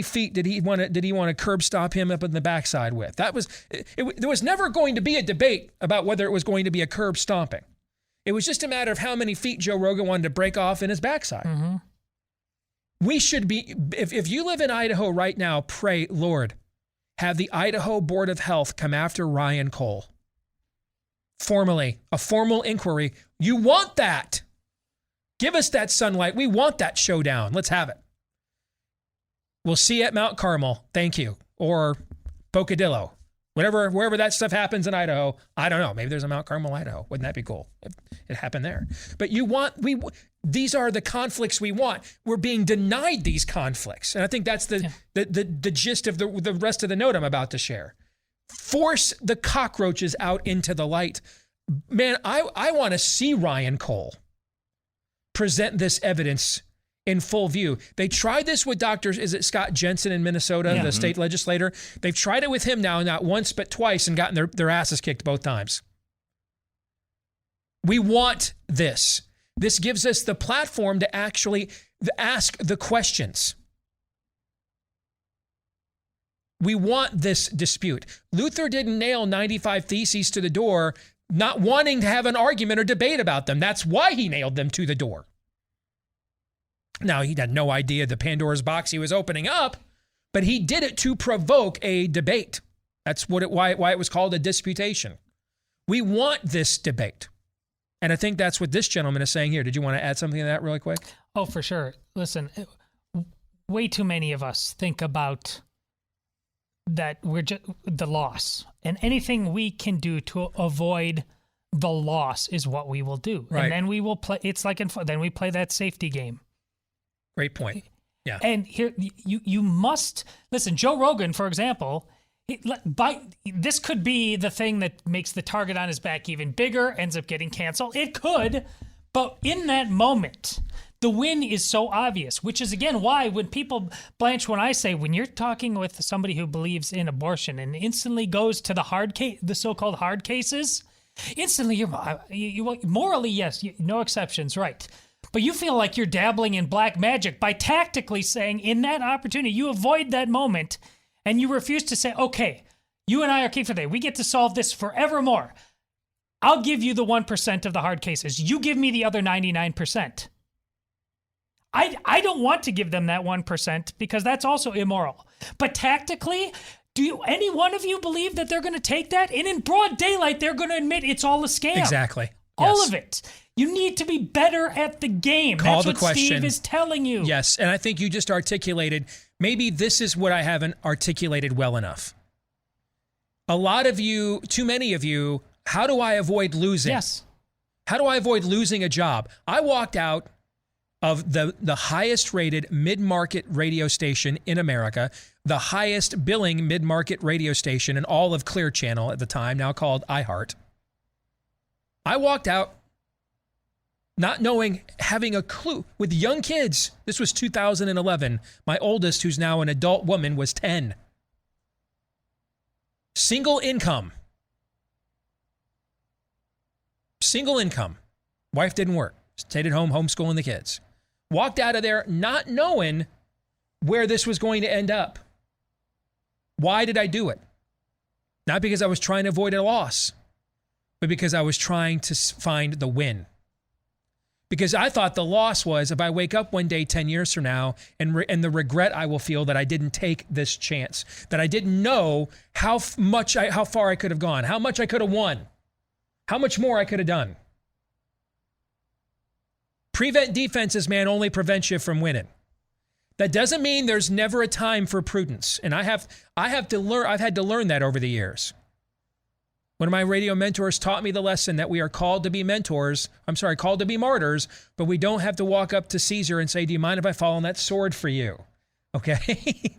feet did he want to curb stop him up in the backside with? There was never going to be a debate about whether it was going to be a curb stomping. It was just a matter of how many feet Joe Rogan wanted to break off in his backside. Mm-hmm. We should be, if you live in Idaho right now, pray, Lord, have the Idaho Board of Health come after Ryan Cole. Formally, a formal inquiry. You want that. Give us that sunlight. We want that showdown. Let's have it. We'll see you at Mount Carmel. Thank you. Or Pocadillo. Wherever that stuff happens in Idaho. I don't know. Maybe there's a Mount Carmel, Idaho. Wouldn't that be cool if it happened there? But these are the conflicts we want. We're being denied these conflicts. And I think that's the gist of the rest of the note I'm about to share. Force the cockroaches out into the light. Man, I want to see Ryan Cole present this evidence in full view. They tried this with is it Scott Jensen in Minnesota, the state legislator? They've tried it with him now, not once, but twice, and gotten their asses kicked both times. We want this. This gives us the platform to actually ask the questions. We want this dispute. Luther didn't nail 95 Theses to the door, not wanting to have an argument or debate about them. That's why he nailed them to the door. Now, he had no idea the Pandora's box he was opening up, but he did it to provoke a debate. That's why it was called a disputation. We want this debate. And I think that's what this gentleman is saying here. Did you want to add something to that really quick? Oh, for sure. Listen, way too many of us think about that we're just the loss, and anything we can do to avoid the loss is what we will do. Right. And then we will play. It's like then we play that safety game. Great point. Yeah. And here you must listen. Joe Rogan, for example, this could be the thing that makes the target on his back even bigger, ends up getting canceled. It could, but in that moment, the win is so obvious, which is, again, why when people blanch when I say, when you're talking with somebody who believes in abortion and instantly goes to the so-called hard cases, instantly you morally, yes, no exceptions, right. But you feel like you're dabbling in black magic by tactically saying in that opportunity, you avoid that moment and you refuse to say, okay, you and I are king for the day. We get to solve this forevermore. I'll give you the 1% of the hard cases. You give me the other 99%. I don't want to give them that 1% because that's also immoral. But tactically, do any one of you believe that they're going to take that? And in broad daylight, they're going to admit it's all a scam. Exactly. All of it. You need to be better at the game. Call That's the what question. Steve is telling you. Yes, and I think you just articulated, maybe this is what I haven't articulated well enough. A lot of you, too many of you, how do I avoid losing? Yes. How do I avoid losing a job? I walked out of the highest rated mid-market radio station in America, the highest billing mid-market radio station in all of Clear Channel at the time, now called iHeart. I walked out not knowing, having a clue, with young kids. This was 2011. My oldest, who's now an adult woman, was 10. Single income. Single income. Wife didn't work. Stayed at home, homeschooling the kids. Walked out of there not knowing where this was going to end up. Why did I do it? Not because I was trying to avoid a loss, but because I was trying to find the win. Because I thought the loss was if I wake up one day 10 years from now and the regret I will feel that I didn't take this chance, that I didn't know how far I could have gone, how much I could have won, how much more I could have done. Prevent defenses, man, only prevents you from winning. That doesn't mean there's never a time for prudence. And I've had to learn that over the years. One of my radio mentors taught me the lesson that we are called to be called to be martyrs, but we don't have to walk up to Caesar and say, do you mind if I fall on that sword for you? Okay?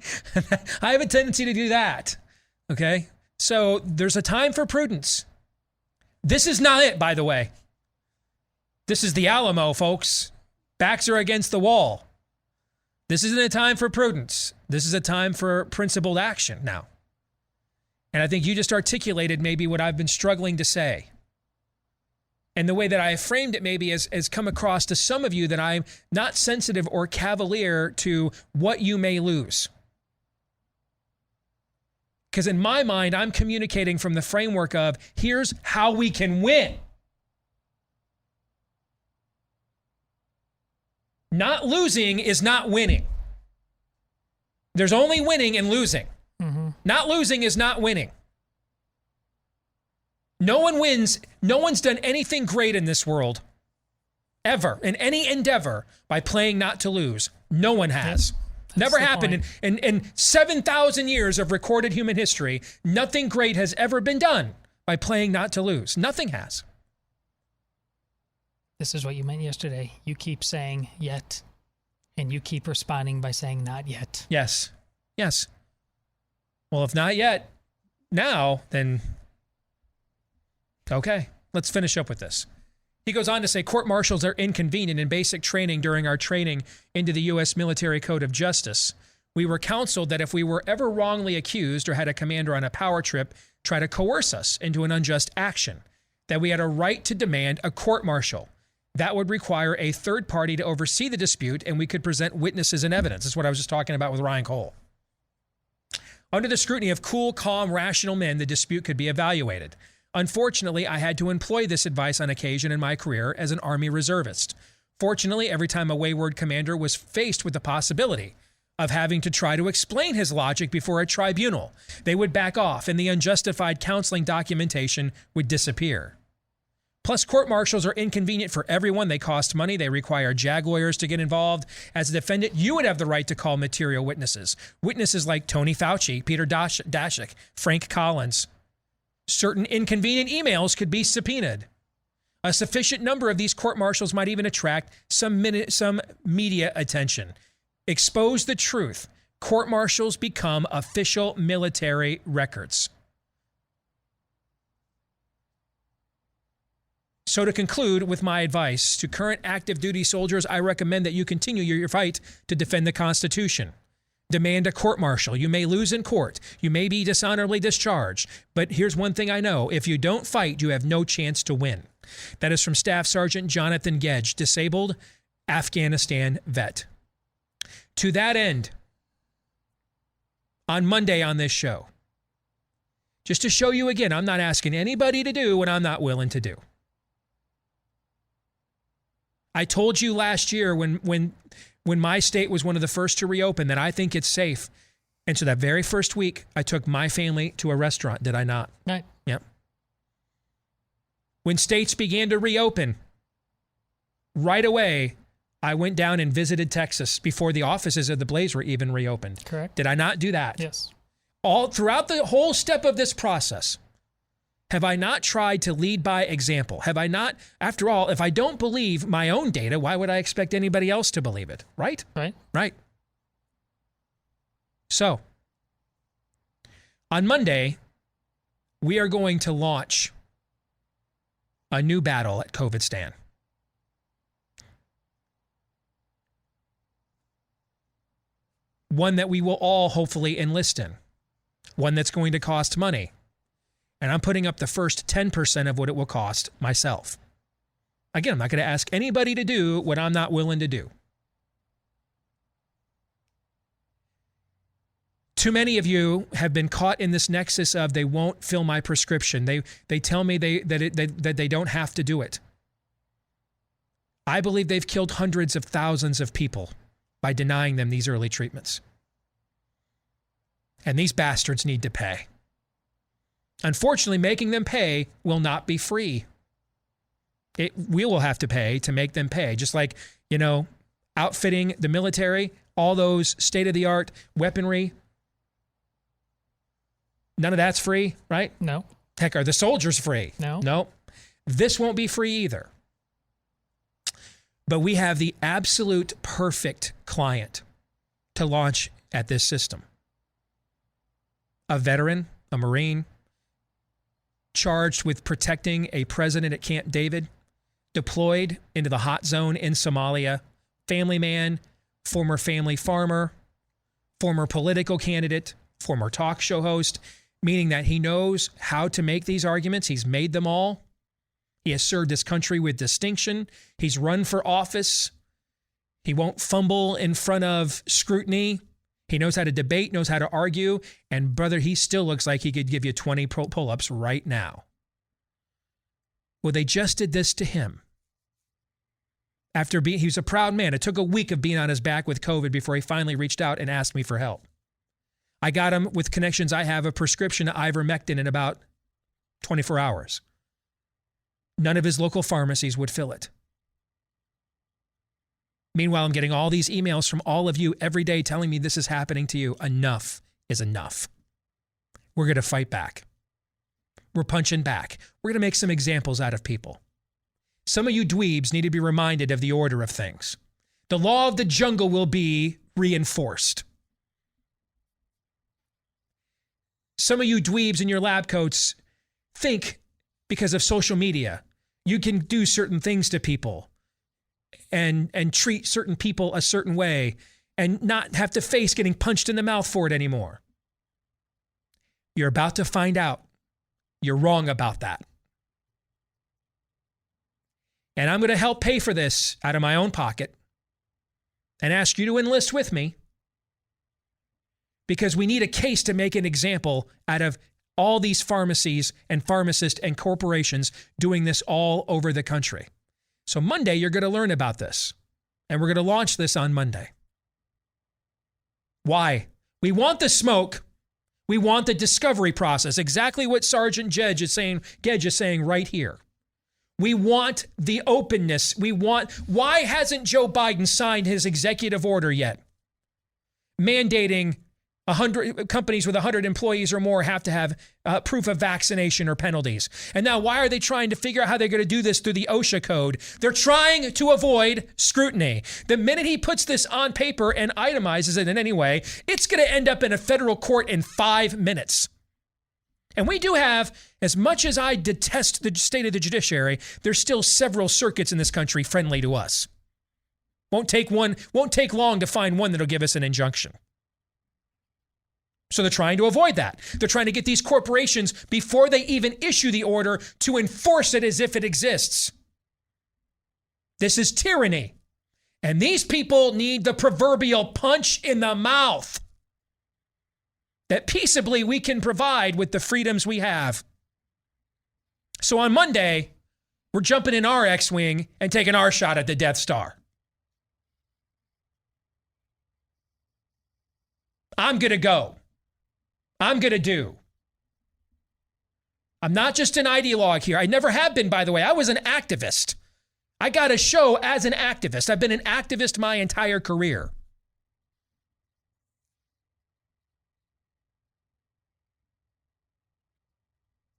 I have a tendency to do that. Okay? So there's a time for prudence. This is not it, by the way. This is the Alamo, folks. Backs are against the wall. This isn't a time for prudence. This is a time for principled action now. And I think you just articulated maybe what I've been struggling to say. And the way that I have framed it maybe has come across to some of you that I'm not sensitive or cavalier to what you may lose. Because in my mind, I'm communicating from the framework of here's how we can win. Not losing is not winning. There's only winning and losing. Mm-hmm. Not losing is not winning. No one wins. No one's done anything great in this world ever, in any endeavor, by playing not to lose. No one has. Never happened in 7,000 years of recorded human history. Nothing great has ever been done by playing not to lose. Nothing has. This is what you meant yesterday. You keep saying yet, and you keep responding by saying not yet. Yes. Yes. Well, if not yet, now, then, okay, let's finish up with this. He goes on to say, court-martials are inconvenient in basic training during our training into the U.S. Military Code of Justice. We were counseled that if we were ever wrongly accused or had a commander on a power trip try to coerce us into an unjust action, that we had a right to demand a court-martial. That would require a third party to oversee the dispute, and we could present witnesses and evidence. That's what I was just talking about with Ryan Cole. Under the scrutiny of cool, calm, rational men, the dispute could be evaluated. Unfortunately, I had to employ this advice on occasion in my career as an Army reservist. Fortunately, every time a wayward commander was faced with the possibility of having to try to explain his logic before a tribunal, they would back off and the unjustified counseling documentation would disappear. Plus, court-martials are inconvenient for everyone. They cost money. They require JAG lawyers to get involved. As a defendant, you would have the right to call material witnesses. Witnesses like Tony Fauci, Peter Daszak, Frank Collins. Certain inconvenient emails could be subpoenaed. A sufficient number of these court-martials might even attract some media attention. Expose the truth. Court-martials become official military records. So to conclude with my advice to current active duty soldiers, I recommend that you continue your fight to defend the Constitution. Demand a court-martial. You may lose in court. You may be dishonorably discharged. But here's one thing I know. If you don't fight, you have no chance to win. That is from Staff Sergeant Jonathan Gedge, disabled Afghanistan vet. To that end, on Monday on this show, just to show you again, I'm not asking anybody to do what I'm not willing to do. I told you last year when my state was one of the first to reopen that I think it's safe. And so that very first week, I took my family to a restaurant, did I not? Right. Yep. When states began to reopen, right away, I went down and visited Texas before the offices of the Blaze were even reopened. Correct. Did I not do that? Yes. All throughout the whole step of this process, have I not tried to lead by example? Have I not, after all, if I don't believe my own data, why would I expect anybody else to believe it? Right? Right. Right. So, on Monday, we are going to launch a new battle at COVIDstan. One that we will all hopefully enlist in. One that's going to cost money. And I'm putting up the first 10% of what it will cost myself. Again, I'm not going to ask anybody to do what I'm not willing to do. Too many of you have been caught in this nexus of they won't fill my prescription. They tell me that they don't have to do it. I believe they've killed hundreds of thousands of people by denying them these early treatments. And these bastards need to pay. Unfortunately, making them pay will not be free. We will have to pay to make them pay. Just like, outfitting the military, all those state-of-the-art weaponry. None of that's free, right? No. Heck, are the soldiers free? No. No. This won't be free either. But we have the absolute perfect client to launch at this system. A veteran, a Marine, charged with protecting a president at Camp David, deployed into the hot zone in Somalia, family man, former family farmer, former political candidate, former talk show host, meaning that he knows how to make these arguments. He's made them all. He has served this country with distinction. He's run for office. He won't fumble in front of scrutiny. He knows how to debate, knows how to argue. And brother, he still looks like he could give you 20 pull-ups right now. Well, they just did this to him. He was a proud man. It took a week of being on his back with COVID before he finally reached out and asked me for help. I got him, with connections I have, a prescription of ivermectin in about 24 hours. None of his local pharmacies would fill it. Meanwhile, I'm getting all these emails from all of you every day telling me this is happening to you. Enough is enough. We're going to fight back. We're punching back. We're going to make some examples out of people. Some of you dweebs need to be reminded of the order of things. The law of the jungle will be reinforced. Some of you dweebs in your lab coats think because of social media, you can do certain things to people and treat certain people a certain way and not have to face getting punched in the mouth for it anymore. You're about to find out you're wrong about that. And I'm going to help pay for this out of my own pocket and ask you to enlist with me, because we need a case to make an example out of all these pharmacies and pharmacists and corporations doing this all over the country. So Monday, you're going to learn about this. And we're going to launch this on Monday. Why? We want the smoke. We want the discovery process. Exactly what Sergeant Gedge is saying right here. We want the openness. Why hasn't Joe Biden signed his executive order yet? Mandating 100 companies with 100 employees or more have to have proof of vaccination or penalties. And now why are they trying to figure out how they're going to do this through the OSHA code? They're trying to avoid scrutiny. The minute he puts this on paper and itemizes it in any way, it's going to end up in a federal court in 5 minutes. And we do have, as much as I detest the state of the judiciary, there's still several circuits in this country friendly to us. Won't take long to find one that'll give us an injunction. So they're trying to avoid that. They're trying to get these corporations, before they even issue the order, to enforce it as if it exists. This is tyranny. And these people need the proverbial punch in the mouth that peaceably we can provide with the freedoms we have. So on Monday, we're jumping in our X-Wing and taking our shot at the Death Star. I'm going to go. I'm going to do. I'm not just an ideologue here. I never have been, by the way. I was an activist. I got a show as an activist. I've been an activist my entire career.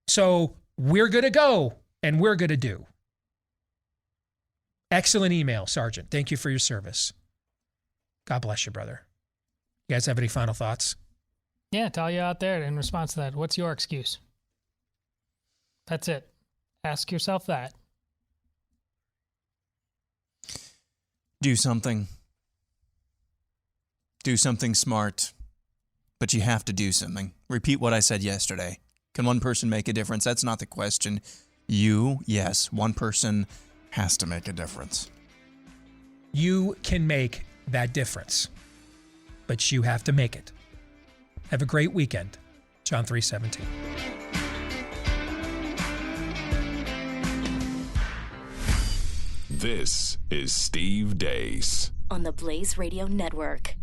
So we're going to go and we're going to do. Excellent email, Sergeant. Thank you for your service. God bless you, brother. You guys have any final thoughts? Yeah, to all you out there in response to that, what's your excuse? That's it. Ask yourself that. Do something. Do something smart. But you have to do something. Repeat what I said yesterday. Can one person make a difference? That's not the question. Yes, one person has to make a difference. You can make that difference, but you have to make it. Have a great weekend. John 3:17. This is Steve Deace on the Blaze Radio Network.